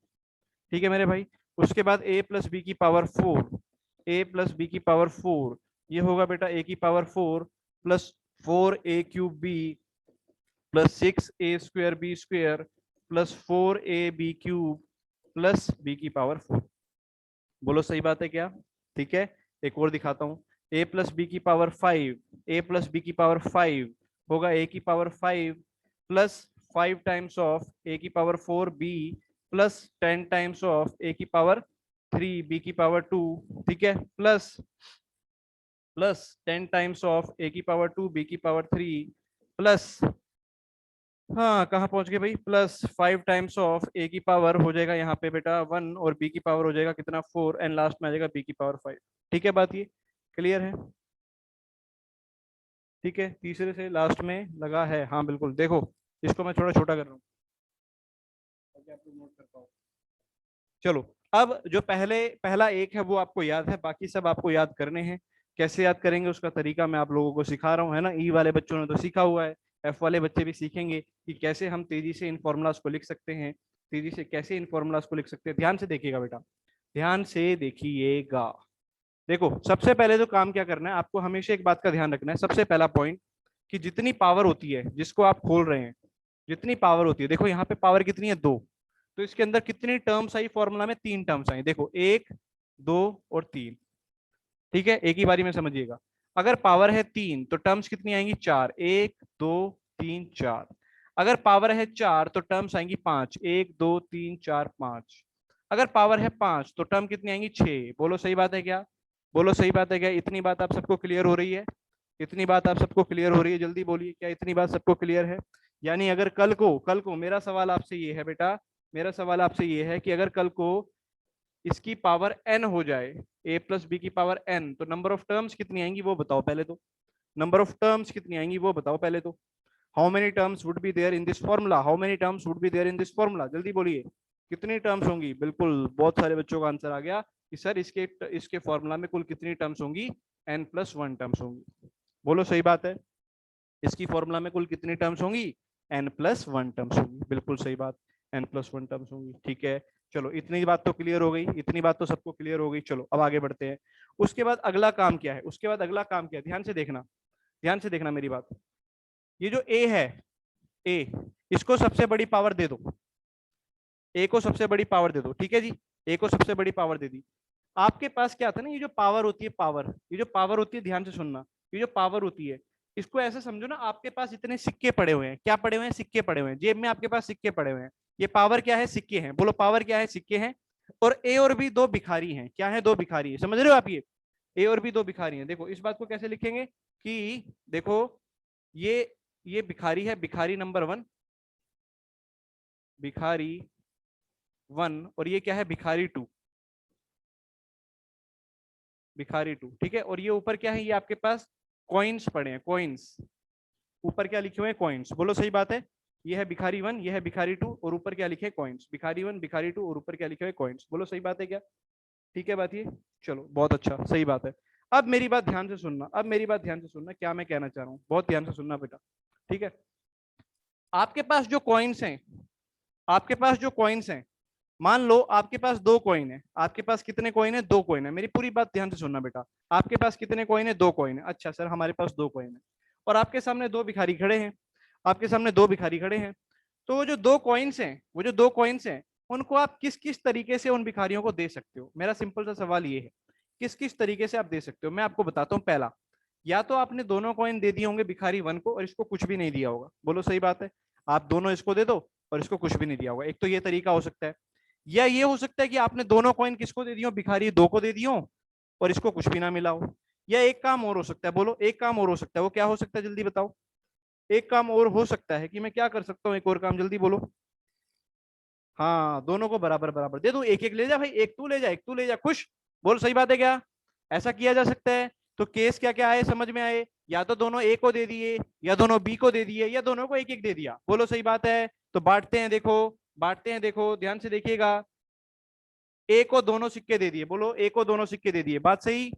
ठीक है मेरे भाई, उसके बाद a प्लस बी की power four, a plus B की पावर फोर ये होगा बेटा a की power four plus four A cube B plus six A square B square plus four A B cube plus B की power four. बोलो सही बात है क्या? ठीक है, एक और दिखाता हूँ। ए प्लस बी की पावर 5, ए प्लस बी की पावर 5 होगा ए की power 5 plus 5 times of A की power 4 B plus 10 times of A की पावर 3 बी की पावर 2, ठीक है, plus plus 10 times of A की पावर 2 बी की पावर 3 प्लस, हाँ कहाँ पहुंच गए भाई, प्लस 5 टाइम्स ऑफ ए की पावर हो जाएगा यहाँ पे बेटा 1 और बी की पावर हो जाएगा कितना 4 एंड लास्ट में आ जाएगा बी की पावर 5। ठीक है बात, ये क्लियर है? ठीक है, तीसरे से लास्ट में लगा है, हाँ बिल्कुल, देखो इसको मैं थोड़ा छोटा कर रहा हूँ ताकि आप लोग नोट कर पाओ। चलो, अब जो पहला एक है वो आपको याद है, बाकी सब आपको याद करने हैं। कैसे याद करेंगे उसका तरीका मैं आप लोगों को सिखा रहा हूँ, है ना। ई वाले बच्चों ने तो सीखा हुआ है, एफ वाले बच्चे भी सीखेंगे कि कैसे हम तेजी से इन फॉर्मूलाज को लिख सकते हैं, तेजी से कैसे इन फॉर्मूलाज को लिख सकते हैं। ध्यान से देखिएगा बेटा, ध्यान से देखिएगा। देखो सबसे पहले तो काम क्या करना है, आपको हमेशा एक बात का ध्यान रखना है, सबसे पहला पॉइंट कि जितनी पावर होती है जिसको आप खोल रहे हैं, जितनी पावर होती है, देखो यहाँ पे पावर कितनी है 2, तो इसके अंदर कितनी टर्म्स आई फॉर्मूला में, 3 टर्म्स आई, देखो 1 2 और 3। ठीक है, एक ही बारी में समझिएगा। अगर पावर है 3 तो टर्म्स कितनी आएंगी 4, 1 2 3 4। अगर पावर है 4 तो टर्म्स आएंगी 5, 1 2 3 4 5। अगर पावर है 5 तो टर्म कितनी आएंगी 6। बोलो सही बात है क्या, बोलो सही बात है क्या, इतनी बात आप सबको क्लियर हो रही है, इतनी बात आप सबको क्लियर हो रही है, जल्दी बोलिए क्या इतनी बात सबको क्लियर है। यानी अगर कल को मेरा सवाल आपसे ये है बेटा, मेरा सवाल आपसे ये है कि अगर कल को इसकी पावर n हो जाए, a प्लस बी की पावर n, तो नंबर ऑफ टर्म्स कितनी आएंगी वो बताओ पहले तो, नंबर ऑफ टर्म्स कितनी आएंगी वो बताओ पहले तो। How many terms would be there in this formula, how many terms would be there in this formula, जल्दी बोलिए कितनी टर्म्स होंगी। बिल्कुल, बहुत सारे बच्चों का आंसर आ गया कि सर इसके फॉर्मूला में कुल कितनी टर्म्स होंगी, n+1 टर्म्स होंगी। बोलो सही बात है, इसकी फॉर्मूला में कुल कितनी टर्म्स होंगी, n+1 टर्म्स होंगी। बिल्कुल सही बात, n+1 टर्म्स होंगी। ठीक है, चलो इतनी बात तो क्लियर हो गई, इतनी बात तो सबको क्लियर हो गई। चलो अब आगे बढ़ते हैं। उसके बाद अगला काम क्या है, उसके बाद अगला काम क्या है, ध्यान से देखना, ध्यान से देखना मेरी बात। ये जो a है, a, इसको सबसे बड़ी पावर दे दो, a को सबसे बड़ी पावर दे दो, ठीक है जी, a को सबसे बड़ी पावर दे दी। आपके पास क्या था ना, ये जो पावर होती है, पावर, ये जो पावर होती है, ध्यान से सुनना, ये जो पावर होती है, इसको ऐसे समझो ना, आपके पास इतने सिक्के पड़े हुए हैं, क्या पड़े हुए हैं, सिक्के पड़े हुए हैं, जेब में आपके पास सिक्के पड़े हुए हैं। ये पावर क्या है, सिक्के हैं, बोलो पावर क्या है, सिक्के हैं। और ए और बी दो भिखारी हैं, क्या है, दो भिखारी है, समझ रहे हो आप, ये ए और बी दो भिखारी हैं। देखो इस बात को कैसे लिखेंगे कि देखो ये भिखारी है, भिखारी नंबर 1, भिखारी 1, और ये क्या है, भिखारी 2, भिखारी 2, ठीक है। और ये ऊपर क्या है, ये आपके पास कॉइन्स पड़े हैं, कॉइन्स, ऊपर क्या लिखे हुए हैं, कॉइन्स। बोलो सही बात है, ये है भिखारी 1, ये है भिखारी 2, और ऊपर क्या लिखे, कॉइन्स, भिखारी 1 भिखारी 2 और ऊपर क्या लिखे हुए, कॉइन्स। बोलो सही बात है क्या, ठीक है बात ये, चलो बहुत अच्छा, सही बात है। अब मेरी बात ध्यान से सुनना, अब मेरी बात ध्यान से सुनना, क्या मैं कहना चाह रहा हूँ, बहुत ध्यान से सुनना बेटा, ठीक है। आपके पास जो कॉइन्स हैं, आपके पास जो कॉइन्स हैं, मान लो आपके पास 2 कॉइन है, आपके पास कितने कॉइन है, 2 कॉइन है। मेरी पूरी बात ध्यान से सुनना बेटा, आपके पास कितने कॉइन है, 2 कॉइन है। अच्छा सर हमारे पास 2 कॉइन है, और आपके सामने 2 भिखारी खड़े हैं, आपके सामने 2 भिखारी खड़े हैं। तो वो जो 2 कॉइन्स हैं, वो जो 2 कॉइन्स हैं, उनको आप किस किस तरीके से उन भिखारियों को दे सकते हो। मेरा सिंपल सा सवाल ये है, किस किस तरीके से आप दे सकते हो, मैं आपको बताता हूँ। पहला, या तो आपने दोनों कॉइन दे दिए होंगे भिखारी 1 को और इसको कुछ भी नहीं दिया होगा। बोलो सही बात है, आप दोनों इसको दे दो और इसको कुछ भी नहीं दिया होगा, एक तो ये तरीका हो सकता है। या ये हो सकता है कि आपने दोनों कॉइन किसको दे दियो, भिखारी 2 को दे दियो और इसको कुछ भी ना मिला हो। या एक काम और हो सकता है, बोलो एक काम और हो सकता है, वो क्या हो सकता है, जल्दी बताओ। एक काम और हो सकता है कि मैं क्या कर सकता हूँ, एक और काम, जल्दी बोलो। हाँ, दोनों को बराबर बराबर दे दो, एक एक ले जा भाई, एक तू ले जा, एक तू ले जा, खुश। बोल सही बात है क्या, ऐसा किया जा सकता है। तो केस क्या क्या आए समझ में आए, या तो दोनों ए को दे दिए, या दोनों बी को दे दिए, या दोनों को एक एक दे दिया। बोलो सही बात है। तो बांटते हैं, देखो बांटते हैं, देखो ध्यान से देखिएगा। ए को दोनों सिक्के दे दिए, बोलो ए को दोनों सिक्के दे दिए, बात सही।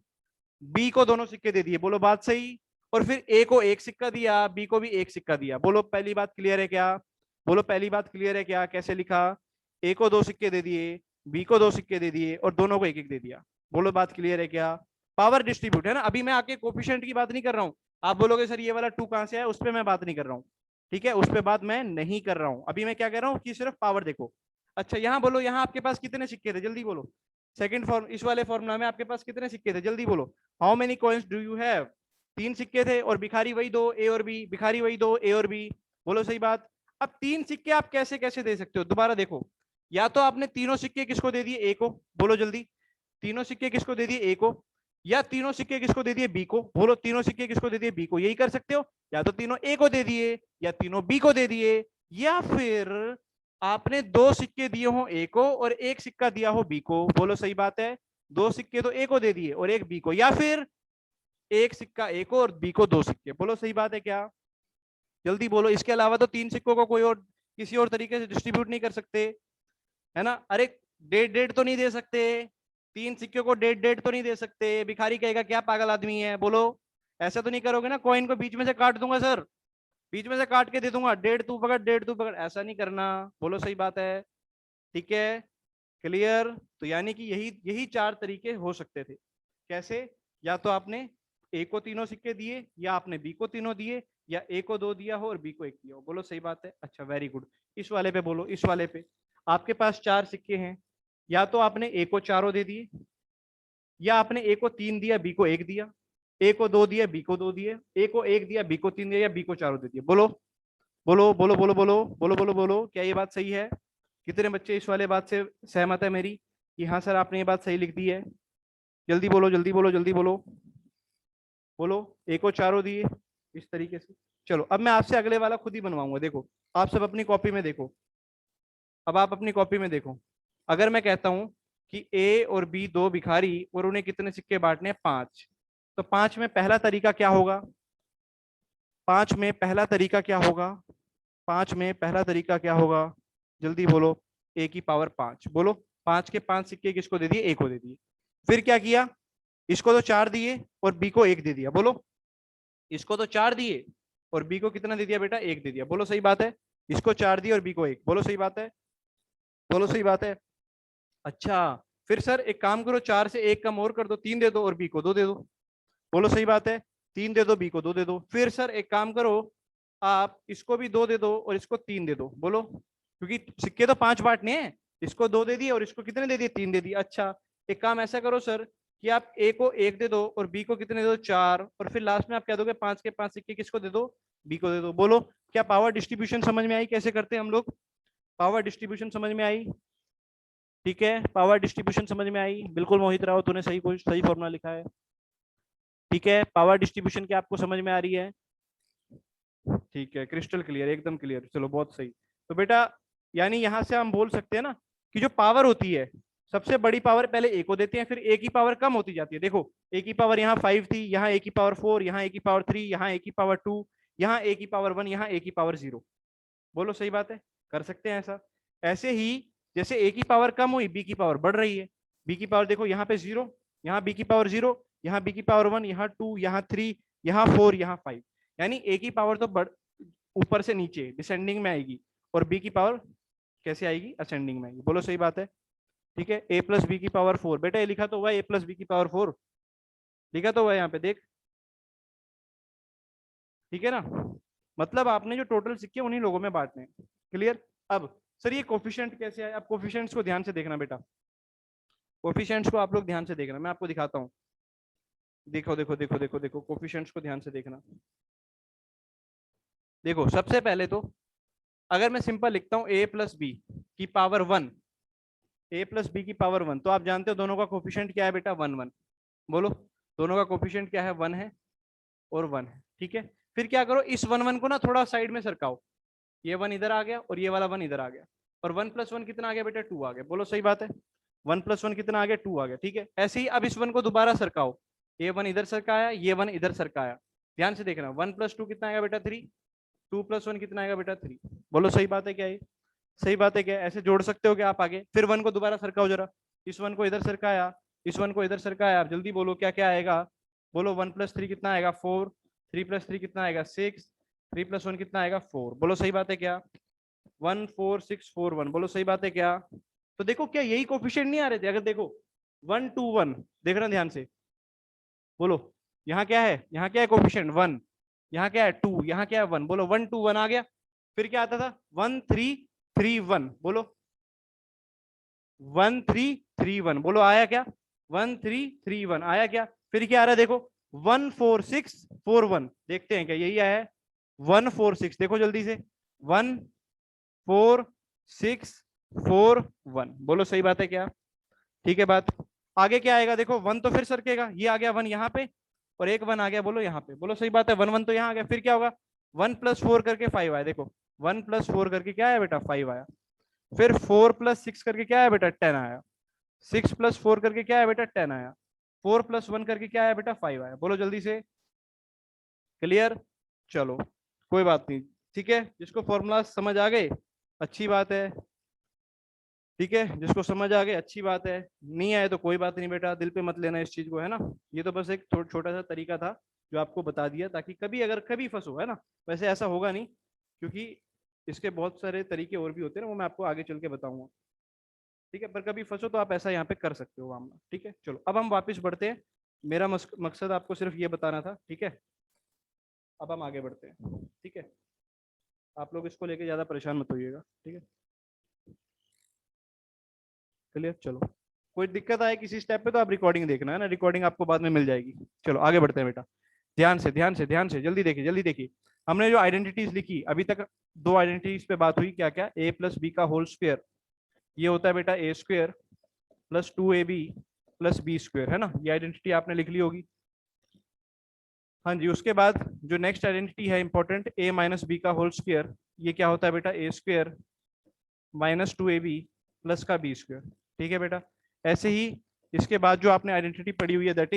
बी को दोनों सिक्के दे दिए, बोलो बात सही। और फिर ए को एक सिक्का दिया, बी को भी एक सिक्का दिया। बोलो पहली बात क्लियर है क्या, बोलो पहली बात क्लियर है क्या, कैसे लिखा, ए को 2 सिक्के दे दिए, बी को 2 सिक्के दे दिए और दोनों को एक एक दे दिया। बोलो बात क्लियर है क्या, पावर डिस्ट्रीब्यूट है ना। अभी मैं आके कोफिशिएंट की बात नहीं कर रहा हूं, आप बोलोगे सर ये वाला 2 कहां से आया, उस पर मैं बात नहीं कर रहा हूं, ठीक है, उस पर बात मैं नहीं कर रहा हूं। अभी मैं क्या कह रहा हूं कि सिर्फ पावर देखो। अच्छा यहाँ बोलो, यहाँ आपके पास कितने सिक्के थे, जल्दी बोलो। सेकंड फॉर्म, इस वाले फॉर्मूला में आपके पास कितने सिक्के थे, जल्दी बोलो। How many coins do you have? 3 सिक्के थे और भिखारी वही 2, ए और बी, भिखारी वही 2, ए और बी। बोलो सही बात। अब 3 सिक्के आप कैसे कैसे दे सकते हो, दोबारा देखो। या तो आपने तीनों सिक्के किसको दे दिए, ए को, बोलो जल्दी। तीनों सिक्के किसको दे दिए, ए को। या तीनों सिक्के किसको दे दिए, बी को, बोलो तीनों सिक्के किसको दे दिए, बी को। यही कर सकते हो, या तो तीनों ए को दे दिए या तीनों बी को दे दिए, या फिर आपने 2 सिक्के दिए हो ए को और 1 सिक्का दिया हो बी को। बोलो सही बात है। 2 सिक्के तो ए को दे दिए और 1 बी को, या फिर 1 सिक्का ए को और बी को 2 सिक्के। बोलो सही बात है क्या? जल्दी बोलो। इसके अलावा तो 3 सिक्कों को कोई और किसी और तरीके से डिस्ट्रीब्यूट नहीं कर सकते, है ना? अरे डेढ़ डेढ़ तो नहीं दे सकते, 3 सिक्कों को डेढ़ डेढ़ तो नहीं दे सकते। भिखारी कहेगा क्या पागल आदमी है, बोलो। ऐसा तो नहीं करोगे ना, कॉइन को बीच में से काट दूंगा सर, बीच में से काट के दे दूंगा, डेढ़ तू पकड़ डेढ़ तू पकड़, ऐसा नहीं करना। बोलो सही बात है। ठीक है, क्लियर? तो यानी कि यही यही 4 तरीके हो सकते थे। कैसे? या तो आपने ए को तीनों सिक्के दिए, या आपने बी को तीनों दिए, या ए को 2 दिया हो और बी को 1 दिया हो। बोलो सही बात है। अच्छा वेरी गुड। इस वाले पे बोलो, इस वाले पे आपके पास 4 सिक्के हैं, या तो आपने ए को चारों दे दिए, या आपने ए को 3 दिया, बी को 1 दिया, ए को 2 दिया, बी को 2 दिए, ए को 1 दिया, बी को 3 दिया, या बी को चारों दे दिया। बोलो बोलो बोलो बोलो बोलो बोलो बोलो बोलो, क्या ये बात सही है? कितने बच्चे इस वाले बात से सहमत है मेरी कि हाँ सर आपने ये बात सही लिख दी है? जल्दी बोलो जल्दी बोलो जल्दी बोलो बोलो। ए को चारों दिए इस तरीके से। चलो अब मैं आपसे अगले वाला खुद ही बनवाऊंगा। देखो आप सब अपनी कॉपी में देखो, अब आप अपनी कॉपी में देखो। अगर मैं कहता हूं कि ए और बी 2 भिखारी और उन्हें कितने सिक्के बांटने हैं, 5, तो 5 में पहला तरीका क्या होगा? 5 में पहला तरीका क्या होगा? 5 में पहला तरीका क्या होगा? जल्दी बोलो। ए की पावर 5। बोलो 5 के 5 सिक्के किसको दे दिए? ए को दे दिए। फिर क्या किया? इसको तो 4 दिए और बी को 1 दे दिया। बोलो इसको तो 4 दिए और बी को कितना दे दिया बेटा? 1 दे दिया। बोलो सही बात है। इसको 4 दिए और बी को 1। बोलो सही बात है। बोलो सही बात है। अच्छा फिर सर एक काम करो, 4 से 1 कम और कर दो, 3 दे दो और बी को 2 दे दो। बोलो सही बात है। 3 दे दो, बी को 2 दे दो। फिर सर एक काम करो, आप इसको भी 2 दे दो और इसको 3 दे दो। बोलो क्योंकि सिक्के तो 5 बांटने हैं, इसको 2 दे दिए और इसको कितने दे दिए? 3 दे दिए। अच्छा एक काम ऐसा करो सर कि आप ए को 1 दे दो और बी को कितने दे दो? 4, और फिर लास्ट में आप कह दोगे 5 के 5 सिक्के किसको दे दो? बी को दे दो। बोलो क्या पावर डिस्ट्रीब्यूशन समझ में आई कैसे करते हैं हम लोग? पावर डिस्ट्रीब्यूशन समझ में आई? ठीक है, पावर डिस्ट्रीब्यूशन समझ में आई? बिल्कुल मोहित राव, तूने सही कुछ सही फॉर्मूला लिखा है। ठीक है, पावर डिस्ट्रीब्यूशन क्या आपको समझ में आ रही है? ठीक है, क्रिस्टल क्लियर, एकदम क्लियर। चलो बहुत सही। तो बेटा यानी यहां से हम बोल सकते हैं ना कि जो पावर होती है, सबसे बड़ी पावर पहले ए को देते हैं, फिर ए की पावर कम होती जाती है। देखो ए की पावर यहाँ 5 थी, यहाँ ए की पावर 4, यहाँ ए की पावर 3, यहाँ ए की पावर 2, यहाँ ए की पावर 1, यहाँ ए की पावर 0। बोलो सही बात है, कर सकते हैं ऐसा। ऐसे ही जैसे ए की पावर कम हुई, बी की पावर बढ़ रही है। बी की पावर देखो यहाँ पे 0, यहाँ बी की पावर 0, यहाँ बी की पावर 1, यहाँ 2, यहाँ 3, यहाँ 4, यहाँ 5। यानी ए की पावर तो बढ़ ऊपर से नीचे डिसेंडिंग में आएगी, और बी की पावर कैसे आएगी? असेंडिंग में आएगी। बोलो सही बात है। ठीक है, ए प्लस बी की पावर 4। बेटा ये लिखा तो हुआ ए प्लस बी की पावर 4, लिखा तो हुआ यहाँ पे देख। ठीक है ना? मतलब आपने जो टोटल सिक्के उन्हीं लोगों में बांटने हैं। क्लियर? अब सर ये कोफिशिएंट कैसे आए? अब कोफिशिएंट्स को ध्यान से देखना बेटा, कोफिशिएंट्स को आप लोग ध्यान से देखना, मैं आपको दिखाता हूँ। देखो देखो देखो देखो देखो, कोफिशिएंट्स को ध्यान से देखना। देखो सबसे पहले तो अगर मैं सिंपल लिखता हूँ ए प्लस बी की पावर 1, ए प्लस बी की पावर 1, तो आप जानते हो दोनों का कोफिशिएंट क्या है बेटा? 1 1। बोलो दोनों का कोफिशिएंट क्या है? 1 है और 1 है। ठीक है, फिर क्या करो, इस 1 1 को ना थोड़ा साइड में सरकाओ। ये 1 इधर आ गया और ये वाला 1 इधर आ गया, और 1 प्लस 1 कितना आ गया बेटा? 2 आ गया। बोलो सही बात है। 1 प्लस 1 कितना आ गया? 2 आ गया। ठीक है, ऐसे ही अब इस 1 को दोबारा सरकाओ। ये 1 इधर सरकाया, ये 1 इधर सरकाया। ध्यान से देखना, 1 प्लस 2 कितना आएगा बेटा? 3। 2 प्लस 1 कितना आएगा बेटा? 3। बोलो सही बात है क्या? ये सही बात है क्या? ऐसे जोड़ सकते हो क्या आप आगे? फिर 1 को दोबारा सरकाओ जरा, इस 1 को इधर सरकाया, इस 1 को इधर सरकाया। आप जल्दी बोलो क्या क्या आएगा? बोलो 1 प्लस 3 कितना आएगा? 4। 3 प्लस 3 कितना आएगा? 6। 3 प्लस 1 कितना आएगा? 4। बोलो सही बात है क्या? 1 4 6 4 1। बोलो सही बात है क्या? तो देखो क्या यही कोफिशिएंट नहीं आ रहे थे? अगर देखो 1 2 1, देखना ध्यान से। बोलो यहाँ क्या है? यहाँ क्या है? कोफिशिएंट 1। यहाँ क्या है? 2। यहाँ क्या है? 1। बोलो 1 2 1 आ गया। फिर क्या आता था? 1 3 3 1। बोलो 1 3 3 1। बोलो आया क्या? 1 3 3 1 आया क्या? फिर क्या आ रहा है देखो, 14641, देखते हैं क्या यही आया है, 146, देखो जल्दी से, 14641, बोलो सही बात है क्या? ठीक है बात। आगे क्या आएगा देखो, वन तो फिर सरकेगा, ये आ गया वन यहाँ पे, और एक वन आ गया, बोलो यहाँ पे, बोलो सही बात है, वन वन तो यहाँ आ गया, फिर क्या होगा, 1+4 करके 5 आया, देखो 1+4 करके क्या आया बेटा, 5 आया। फिर 4+6 करके क्या आया बेटा, 10 आया। 6+4 करके क्या आया बेटा, 10 आया। 4+1 करके क्या आया बेटा, 5 आया। बोलो जल्दी से, क्लियर? चलो कोई बात नहीं, ठीक है, जिसको फॉर्मूला समझ आ गए अच्छी बात है, ठीक है, जिसको समझ आ गए अच्छी बात है, नहीं आए तो कोई बात नहीं बेटा, दिल पे मत लेना इस चीज को, है ना। ये तो बस एक छोटा सा तरीका था जो आपको बता दिया, ताकि कभी अगर कभी फंसो, है ना। वैसे ऐसा होगा नहीं, क्योंकि इसके बहुत सारे तरीके और भी होते हैं ना, वो मैं आपको आगे चल के बताऊंगा, ठीक है, पर कभी फंसो तो आप ऐसा यहाँ पे कर सकते हो मामला, ठीक है। चलो अब हम वापस बढ़ते हैं, मेरा मकसद आपको सिर्फ ये बताना था, ठीक है। अब हम आगे बढ़ते हैं, ठीक है, आप लोग इसको लेके ज्यादा परेशान मत होइएगा, ठीक है, क्लियर। चलो कोई दिक्कत आए किसी स्टेप पे तो आप रिकॉर्डिंग देखना, है ना, रिकॉर्डिंग आपको बाद में मिल जाएगी। चलो आगे बढ़ते हैं बेटा, ध्यान से ध्यान से ध्यान से, जल्दी देखिए जल्दी देखिए। हमने जो आइडेंटिटीज लिखी अभी तक, दो आइडेंटिटीज पे बात हुई, क्या क्या, a प्लस बी का होल स्क्वायर, ये होता है बेटा A square plus 2ab plus B square, है ना, ये आइडेंटिटी आपने लिख ली होगी। हाँ जी, उसके बाद जो नेक्स्ट आइडेंटिटी है इंपॉर्टेंट, a माइनस बी का होल स्क्वायर, ये क्या होता है बेटा, A square minus 2ab plus का बी स्क्वायर, ठीक है बेटा। ऐसे ही इसके बाद जो आपने आइडेंटिटी पढ़ी हुई है, that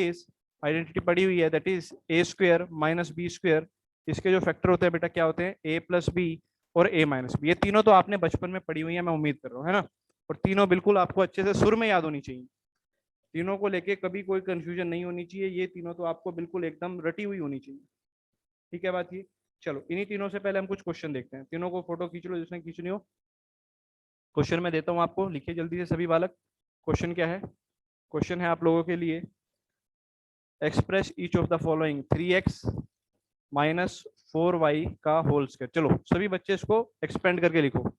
is A square minus B square, इसके जो फैक्टर होते हैं बेटा क्या होते हैं, ए प्लस बी और ए माइनस बी। ये तीनों तो आपने बचपन में पढ़ी हुई है, मैं उम्मीद कर रहा हूँ, है ना, और तीनों बिल्कुल आपको अच्छे से सुर में याद होनी चाहिए, तीनों को लेके कभी कोई कंफ्यूजन नहीं होनी चाहिए, ये तीनों तो आपको बिल्कुल एकदम रटी हुई होनी चाहिए, ठीक है बात ये। चलो इन्हीं तीनों से पहले हम कुछ क्वेश्चन देखते हैं, तीनों को फोटो खींच लो जिसने खींचनी हो। क्वेश्चन मैं देता हूँ आपको, लिखिए जल्दी से सभी बालक। क्वेश्चन क्या है, क्वेश्चन है आप लोगों के लिए, express each of the following 3x minus 4y का होल स्क्वायर। चलो सभी बच्चे इसको एक्सपेंड करके लिखो।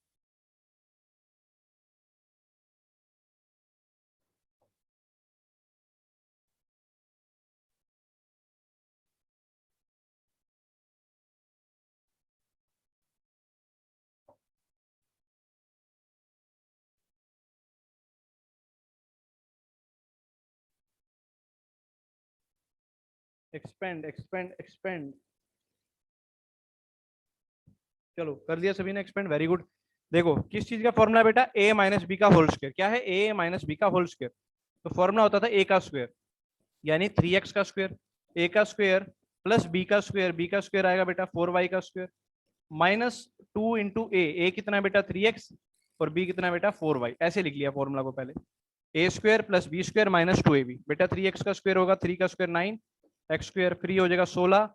एक्सपेंड एक्सपेंड एक्सपेंड, चलो कर दिया सभी ने एक्सपेंड, वेरी गुड। देखो किस चीज का फॉर्मूला बेटा, a माइनस बी का होल स्क्वायर, क्या है, a माइनस बी का होल स्क्वायर, तो फॉर्मूला होता था a का स्क्वायर यानी 3x का स्क्वायर, a का स्क्वायर प्लस b का स्क्वायर, b का स्क्वायर आएगा बेटा 4y का स्क्वायर, माइनस 2 इंटू ए कितना बेटा 3x और b कितना बेटा 4y, ऐसे लिख लिया फॉर्मूला को पहले, A square plus B square minus 2ab, बेटा 3x का स्क्वायर होगा 3 का स्क्वायर 9, एक्स स्क्वायर 3 हो जाएगा 16,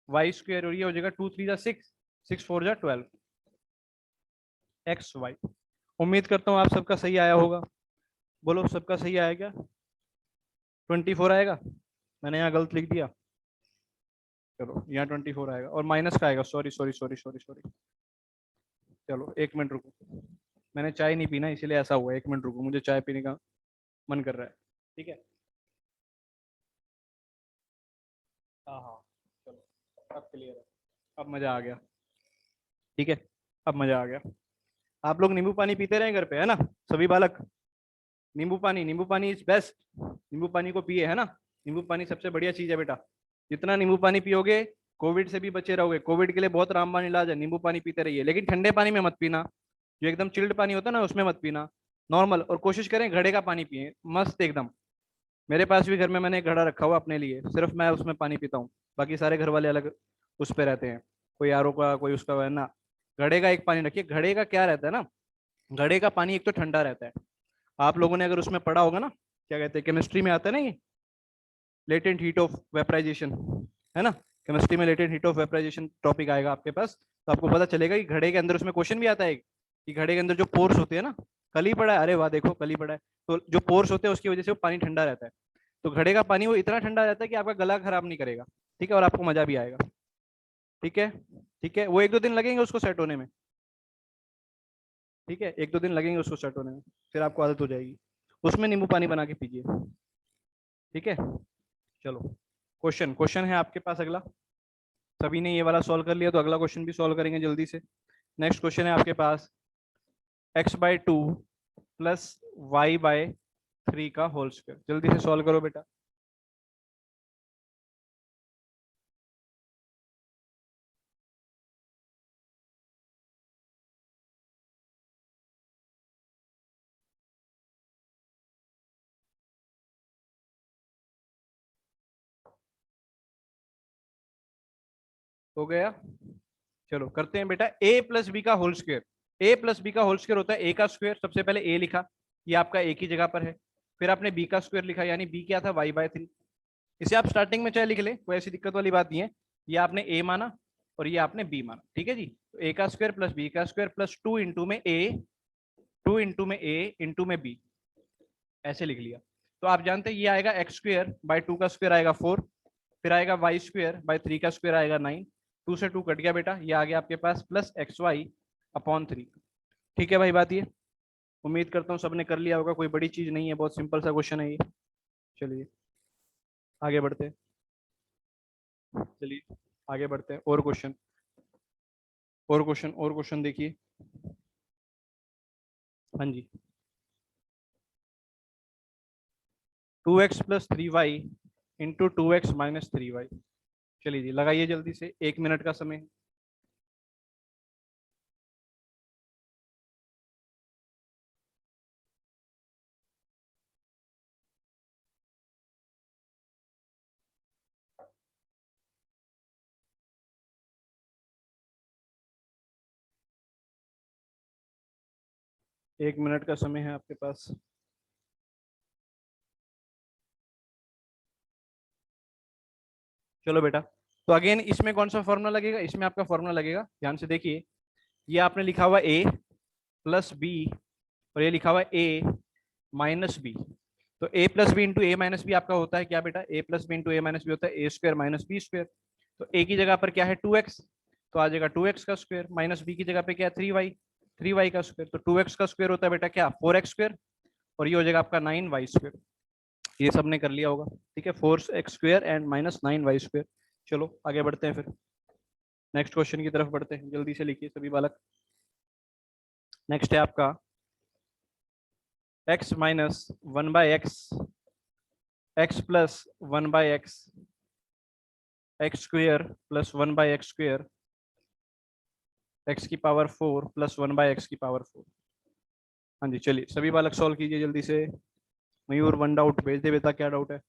वाई स्क्वायर और ये हो जाएगा 2 3 जा 6, 6 4 जा 12, एक्स वाई। उम्मीद करता हूँ आप सबका सही आया होगा, बोलो सबका सही आया क्या, 24 आएगा, मैंने यहाँ गलत लिख दिया, चलो यहाँ 24 आएगा और माइनस का आएगा, sorry sorry sorry sorry sorry, चलो एक मिनट रुको, मैंने चाय नहीं पीना इसीलिए ऐसा हुआ, एक मिनट रुको, मुझे चाय पीने का मन कर रहा है, ठीक है। हाँ हाँ, चलो अब क्लियर है, अब मजा आ गया, ठीक है, अब मजा आ गया। आप लोग नींबू पानी पीते रहे घर पे, है ना, सभी बालक, नींबू पानी इज बेस्ट, नींबू पानी को पिए, है ना, नींबू पानी सबसे बढ़िया चीज है बेटा, जितना नींबू पानी पियोगे कोविड से भी बचे रहोगे, कोविड के लिए बहुत रामबाण इलाज है, नींबू पानी पीते रहिए, लेकिन ठंडे पानी में मत पीना, जो एकदम चिल्ड पानी होता है ना उसमें मत पीना, नॉर्मल, और कोशिश करें घड़े का पानी पिए मस्त एकदम। मेरे पास भी घर में मैंने एक घड़ा रखा हुआ अपने लिए, सिर्फ मैं उसमें पानी पीता हूँ, बाकी सारे घर वाले अलग उस पे रहते हैं, कोई आरओ का कोई उसका है ना, घड़े का एक पानी रखिए। घड़े का क्या रहता है ना, घड़े का पानी एक तो ठंडा रहता है, आप लोगों ने अगर उसमें पढ़ा होगा ना, क्या कहते हैं केमिस्ट्री में आता है ना ये, लेटेंट हीट ऑफ वेपराइजेशन, है ना, केमिस्ट्री में latent heat of vaporisation topic आएगा आपके पास, तो आपको पता चलेगा कि घड़े के अंदर, उसमें क्वेश्चन भी आता है कि घड़े के अंदर जो पोर्स होते हैं ना, कल ही पड़ा है, अरे वाह देखो कल ही पड़ा है, तो जो पोर्स होते हैं उसकी वजह से वो पानी ठंडा रहता है, तो घड़े का पानी वो इतना ठंडा रहता है कि आपका गला खराब नहीं करेगा, ठीक है, और आपको मजा भी आएगा, ठीक है, ठीक है, वो एक दो दिन लगेंगे उसको सेट होने में, ठीक है, एक दो दिन लगेंगे उसको सेट होने में, फिर आपको आदत हो जाएगी, उसमें नींबू पानी बना के पीजिए, ठीक है। चलो क्वेश्चन क्वेश्चन है आपके पास अगला। सभी ने ये वाला सॉल्व कर लिया तो अगला क्वेश्चन भी सॉल्व करेंगे जल्दी से। नेक्स्ट क्वेश्चन है आपके पास x/2 प्लस y/3 का होल स्क्वायर। जल्दी से सॉल्व करो बेटा। हो गया। चलो करते हैं बेटा। a प्लस बी का whole square. a plus B का होल स्क्वायर होता है a का स्क्वायर। सबसे पहले a लिखा, ये आपका एक ही जगह पर है। फिर आपने b का स्क्वायर लिखा, यानी b क्या था y/3। इसे आप स्टार्टिंग में चाहे लिख ले, कोई ऐसी दिक्कत वाली बात नहीं है। ये आपने a माना और ये आपने b माना, ठीक है जी। तो a का स्क्वायर प्लस b का स्क्वायर प्लस 2 इंटू में a, 2 इंटू में a इंटू में b, ऐसे लिख लिया। तो आप जानते हैं ये आएगा एक्स स्क्वायर बाय 2 का स्क्वायर आएगा 4, फिर आएगा वाई स्क्वायर बाय 3 का स्क्वायर आएगा 9। 2 से 2 कट गया बेटा, ये आ गया आपके पास प्लस XY/3। ठीक है भाई बात ये। उम्मीद करता हूँ सबने कर लिया होगा, कोई बड़ी चीज नहीं है, बहुत सिंपल सा क्वेश्चन है ये। चलिए आगे बढ़ते हैं। चलिए आगे बढ़ते हैं। और क्वेश्चन, और क्वेश्चन, और क्वेश्चन देखिए। हाँ जी। 2x plus 3y into 2x minus 3y। चलिए जी लगाइए जल्दी से, 1 मिनट का समय है। एक मिनट का समय है आपके पास। चलो बेटा, तो अगेन इसमें कौन सा फॉर्मूला लगेगा? इसमें आपका फॉर्मूला लगेगा, ध्यान से देखिए। ये आपने लिखा हुआ a प्लस बी और ये लिखा हुआ a माइनस बी। तो a plus B into A minus B आपका होता है क्या बेटा? a plus B into A minus B होता है A square minus B square. तो a की जगह पर क्या है 2x, तो आ जाएगा 2x का स्क्वायर, माइनस बी की जगह पे क्या है 3y, 3y का स्क्वायर। तो 2x का स्क्वायर होता है बेटा क्या? 4x स्क्वायर, और ये हो जाएगा आपका 9y स्क्वायर। ये सबने कर लिया होगा, ठीक है। 4x square and minus 9y square. चलो आगे बढ़ते हैं फिर, नेक्स्ट क्वेश्चन की तरफ बढ़ते हैं। जल्दी से लिखिए सभी बालक। नेक्स्ट है आपका x minus 1/x, x plus 1/x, x square plus 1/x square, x की पावर 4 प्लस 1/x की पावर 4। हाँ जी चलिए सभी बालक सॉल्व कीजिए जल्दी से। मयूर 1 डाउट भेज दे बेटा, क्या डाउट है?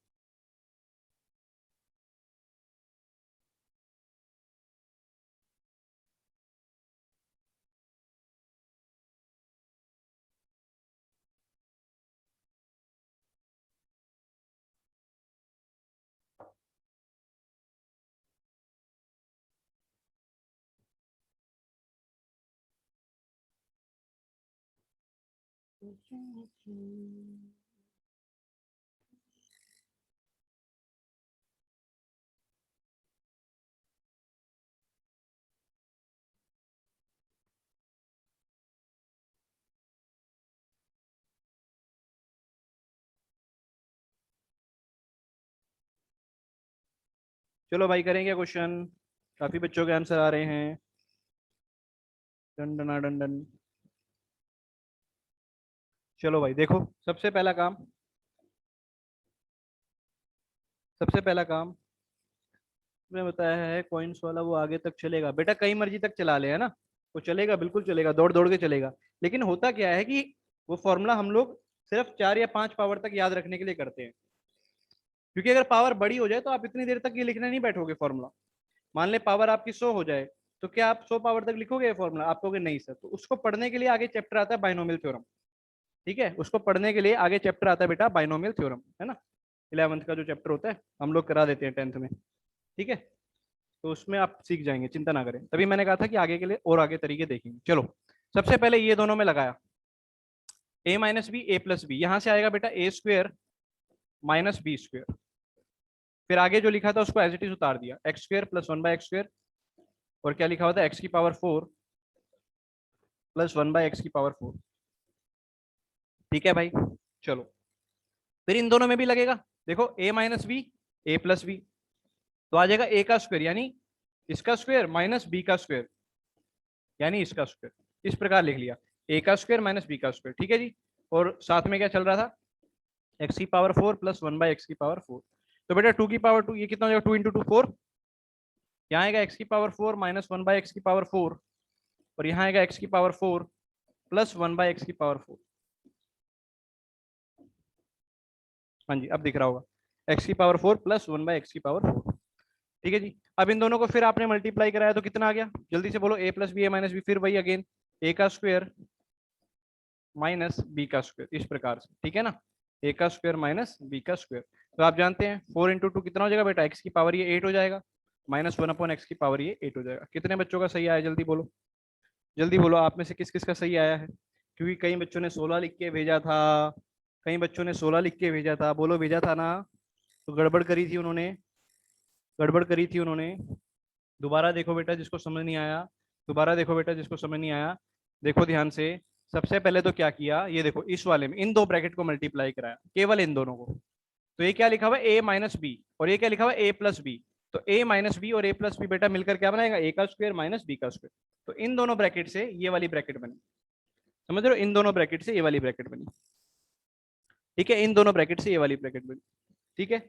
चलो भाई करेंगे क्वेश्चन, काफी बच्चों के आंसर आ रहे हैं। Done done done done. चलो भाई देखो, सबसे पहला काम, सबसे पहला काम मैं बताया है कॉइन्स वाला, वो आगे तक चलेगा बेटा, कई मर्जी तक चला ले, है ना। वो चलेगा, बिल्कुल चलेगा, दौड़ दौड़ के चलेगा। लेकिन होता क्या है कि वो फॉर्मूला हम लोग सिर्फ 4 या 5 पावर तक याद रखने के लिए करते हैं। क्योंकि अगर पावर बड़ी हो जाए तो आप इतनी देर तक ये लिखने नहीं बैठोगे फॉर्मूला। मान ले पावर आपकी 100 हो जाए, तो क्या आप 100 पावर तक लिखोगे ये फॉर्मूला? आप कहोगे नहीं सर। तो उसको पढ़ने के लिए आगे चैप्टर आता है बाइनोमियल थ्योरम, ठीक है। उसको पढ़ने के लिए आगे चैप्टर आता है बेटा बाइनोमियल थ्योरम, है ना। 11th का जो चैप्टर होता है हम लोग करा देते हैं 10th में, ठीक है। तो उसमें आप सीख जाएंगे, चिंता ना करें। तभी मैंने कहा था कि आगे के लिए और आगे तरीके देखेंगे। चलो सबसे पहले ये दोनों में लगाया, a minus B A plus B, यहां से आएगा बेटा A square minus B square. फिर आगे जो लिखा था उसको एज इट इज उतार दिया, x square plus 1/x square, और क्या लिखा हुआ था? x की पावर 4 प्लस 1/x की पावर 4। ठीक है भाई। चलो फिर इन दोनों में भी लगेगा, देखो a minus B A plus B, तो आ जाएगा ए का स्क्वायर यानी इसका स्क्वायर माइनस बी का स्क्वायर यानी इसका स्क्वायर। इस प्रकार लिख लिया, ए का स्क्वायर माइनस बी का स्क्वायर, ठीक है जी। और साथ में क्या चल रहा था, एक्स की पावर 4 प्लस 1/x की पावर 4। तो बेटा 2 की पावर 2 ये कितना हो जाएगा, 2 इंटू 2 4, यहाँ आएगा एक्स की पावर 4 माइनस 1/x की पावर 4, और यहाँ आएगा एक्स की पावर 4 प्लस 1/x की पावर 4। हाँ जी अब दिख रहा होगा, एक्स की पावर 4 प्लस 1/x की पावर 4, ठीक है जी। अब इन दोनों को फिर आपने मल्टीप्लाई कराया तो कितना आ गया, जल्दी से बोलो, ए प्लस बी ए माइनस बी, फिर वही अगेन ए का स्क्वायर माइनस बी का स्क्वायर, इस प्रकार से, ठीक है ना, ए का स्क्वायर माइनस बी का स्क्वायर। तो आप जानते हैं 4 इंटू 2 कितना हो जाएगा बेटा, एक्स की पावर ये 8 हो जाएगा, माइनस 1/x की पावर ये 8 हो जाएगा। कितने बच्चों का सही आया, जल्दी बोलो, जल्दी बोलो, आप में से किस किस का सही आया है, क्योंकि कई बच्चों ने 16 लिख के भेजा था, कई बच्चों ने 16 लिख के भेजा था, बोलो भेजा था ना, तो गड़बड़ करी थी उन्होंने, गड़बड़ करी थी उन्होंने। दोबारा देखो बेटा जिसको समझ नहीं आया, दोबारा देखो बेटा जिसको समझ नहीं आया, देखो ध्यान से। सबसे पहले तो क्या किया, ये देखो इस वाले में इन दो ब्रैकेट को मल्टीप्लाई कराया, केवल इन दोनों को। तो ये क्या लिखा हुआ है, ए माइनस बी, और ये क्या लिखा हुआ है, ए प्लस बी। तो ए माइनस बी और ए प्लस बी बेटा मिलकर क्या बनाएगा, ए का स्क्वायर माइनस बी का स्क्वायर। तो इन दोनों ब्रैकेट से ये वाली ब्रैकेट बनी, समझ रहे हो, इन दोनों ब्रैकेट से ये वाली ब्रैकेट बनी, ठीक है, इन दोनों ब्रैकेट से ये वाली ब्रैकेट बनी, ठीक है।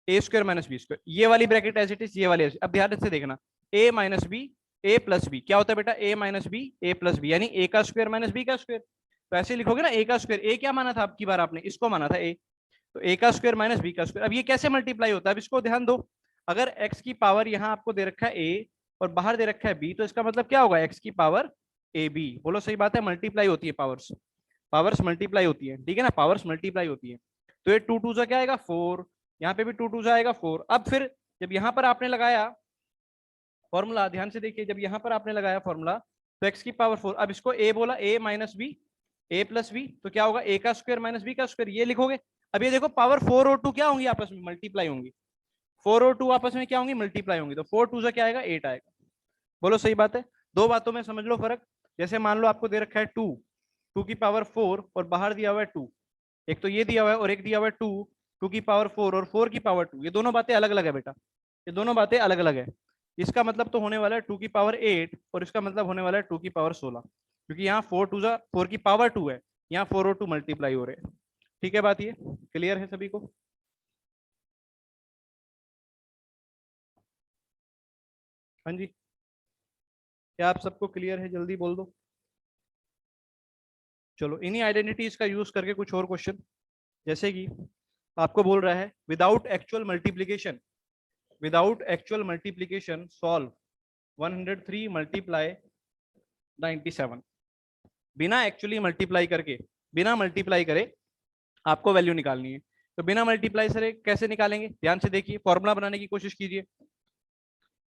A square minus B square, ये वाली ब्रैकेट एज इट इज, ये वाली अब ध्यान से देखना, ए minus B A plus B क्या होता है बेटा, A minus B A plus B यानी ए का स्क्वायर माइनस बी का स्क्वायर। तो ऐसे लिखोगे ना, ए का स्क्वायर, ए क्या माना था आपकी बार आपने, इसको माना था ए, तो ए का स्क्वायर माइनस बी का स्क्वायर। अब ये कैसे मल्टीप्लाई होता है, अब इसको ध्यान दो, अगर एक्स की पावर यहाँ आपको दे रखा है ए और बाहर दे रखा है बी, तो इसका मतलब क्या होगा, एक्स की पावर ए बी, बोलो सही बात है, मल्टीप्लाई होती है पावर्स, पावर्स मल्टीप्लाई होती है, ठीक है ना, पावर्स मल्टीप्लाई होती है। तो ये 2 2 से क्या आएगा 4, यहाँ पे भी 2 2 से आएगा 4। अब फिर जब यहाँ पर आपने लगाया फॉर्मूला, ध्यान से देखिए, जब यहाँ पर आपने लगाया फॉर्मूला, तो एक्स की पावर 4, अब इसको ए बोला, ए minus B A plus B, तो क्या होगा, ए का स्क्वायर माइनस बी का स्क्वायर, ये लिखोगे। अब ये देखो पावर 4 और 2 क्या होंगी, आपस में मल्टीप्लाई होंगी, 4 और 2 आपस में क्या होंगी, मल्टीप्लाई होंगी, तो 4 2 से क्या आएगा 8 आएगा, बोलो सही बात है। दो बातों में समझ लो फर्क, जैसे मान लो आपको दे रखा है 2, 2 की पावर 4 और बाहर दिया हुआ है 2, एक तो ये दिया हुआ है और एक दिया हुआ है 2, 2 की पावर 4 और 4 की पावर 2, ये दोनों बातें अलग अलग है बेटा, ये दोनों बातें अलग अलग है। इसका मतलब तो होने वाला है 2 की पावर 8 और इसका मतलब होने वाला है 2 की पावर 16, क्योंकि यहाँ 4 2 जा 4 की पावर 2 है, यहाँ 4 और 2 मल्टीप्लाई हो रहे हैं, ठीक है, बात ये क्लियर है सभी को। हाँ जी, क्या आप सबको क्लियर है, जल्दी बोल दो। चलो इन्हीं आइडेंटिटीज का यूज करके कुछ और क्वेश्चन, जैसे कि आपको बोल रहा है without actual multiplication, without actual multiplication solve 103 multiply 97, बिना एक्चुअली मल्टीप्लाई करके, बिना मल्टीप्लाई करे आपको वैल्यू निकालनी है। तो बिना मल्टीप्लाई से कैसे निकालेंगे, ध्यान से देखिए, फॉर्मूला बनाने की कोशिश कीजिए।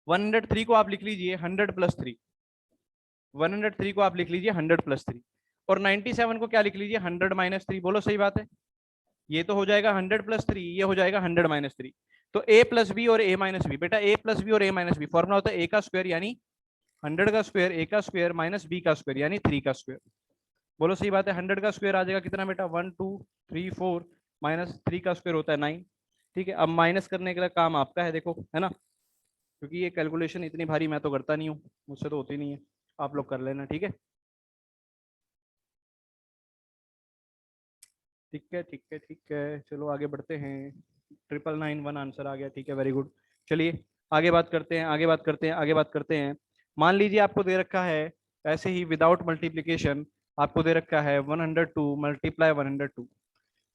103 को आप लिख लीजिए 100 प्लस 3, 103 को आप लिख लीजिए 100 प्लस 3, और 97 को क्या लिख लीजिए 100 माइनस 3, बोलो सही बात है। ये तो हो जाएगा 100 प्लस 3, ये हो जाएगा 100 माइनस 3। तो ए प्लस बी और ए माइनस बी, बेटा ए प्लस बी और ए माइनस बी फॉर्मूला होता है ए का स्क्वायर यानी 100 का स्क्वायर, ए का स्क्वायर माइनस बी का स्क्वायर यानी 3 का स्क्वायर, बोलो सही बात है। 100 का स्क्वायर आ जाएगा कितना बेटा, 1 2 3 4 माइनस 3 का स्क्वायर होता है 9, ठीक है। अब माइनस करने के लिए काम आपका है, देखो है ना, क्योंकि ये कैलकुलेशन इतनी भारी मैं तो करता नहीं हूँ, मुझसे तो होती नहीं है, आप लोग कर लेना, ठीक है, ठीक है, ठीक है, ठीक है। चलो आगे बढ़ते हैं, 9991 आंसर आ गया, ठीक है, वेरी गुड। चलिए आगे बात करते हैं, आगे बात करते हैं, आगे बात करते हैं। मान लीजिए आपको दे रखा है ऐसे ही विदाउट मल्टीप्लीकेशन, आपको दे रखा है 102 मल्टीप्लाई 102,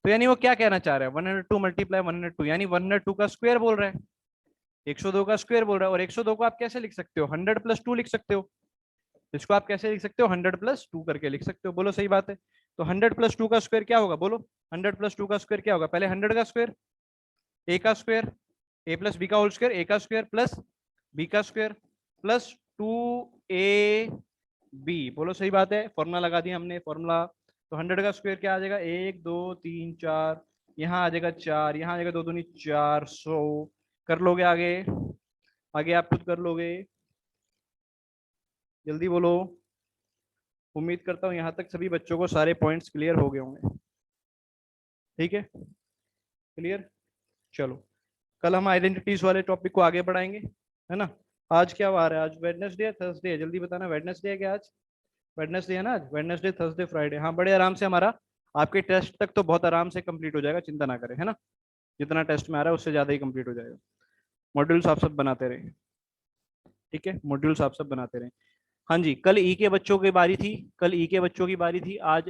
तो यानी वो क्या कहना चाह रहा है, 102 मल्टीप्लाई 102 यानी 102 का स्क्वायर बोल रहा है, 102 का स्क्वायर बोल रहा है। और 102 को आप कैसे लिख सकते हो, 100 प्लस 2 लिख सकते हो, इसको आप कैसे लिख सकते हो, 100 प्लस 2 करके लिख सकते हो, बोलो सही बात है। तो 100 प्लस 2 का स्क्वायर क्या होगा, बोलो 100 प्लस 2 का स्क्वायर क्या होगा, पहले 100 का स्क्वायर, ए का स्क्वायर, ए प्लस बी का होल स्क्वायर, ए का स्क्वायर प्लस बी का स्क्वायर प्लस 2 ए बी, बोलो सही बात है, फॉर्मूला लगा दिया हमने, फॉर्मूला। तो 100 का स्क्वायर क्या आ जाएगा, 1 2 3 4, यहाँ आ जाएगा 4, यहाँ आ जाएगा 2 दूनी 400, कर लोगे आगे, आगे आप खुद कर लोगे, जल्दी बोलो। उम्मीद करता हूँ यहाँ तक सभी बच्चों को सारे पॉइंट्स क्लियर हो गए होंगे, ठीक है, क्लियर। चलो कल हम आइडेंटिटीज वाले टॉपिक को आगे बढ़ाएंगे, है ना। आज क्या वार है? आज वेडनेसडे है, थर्सडे है? जल्दी बताना, वेडनेसडे है क्या आज? वेडनेसडे है ना आज? Wednesday, Thursday, Friday. हाँ, बड़े आराम से हमारा आपके टेस्ट तक तो बहुत आराम से कंप्लीट हो जाएगा, चिंता ना करें, है ना। जितना टेस्ट में आ रहा है उससे ज्यादा ही कंप्लीट हो जाएगा। मॉड्यूल्स आप सब बनाते रहे, ठीक है, मॉड्यूल्स आप सब बनाते रहे। हाँ जी, कल ई के बच्चों की बारी थी, कल ई के बच्चों की बारी थी, आज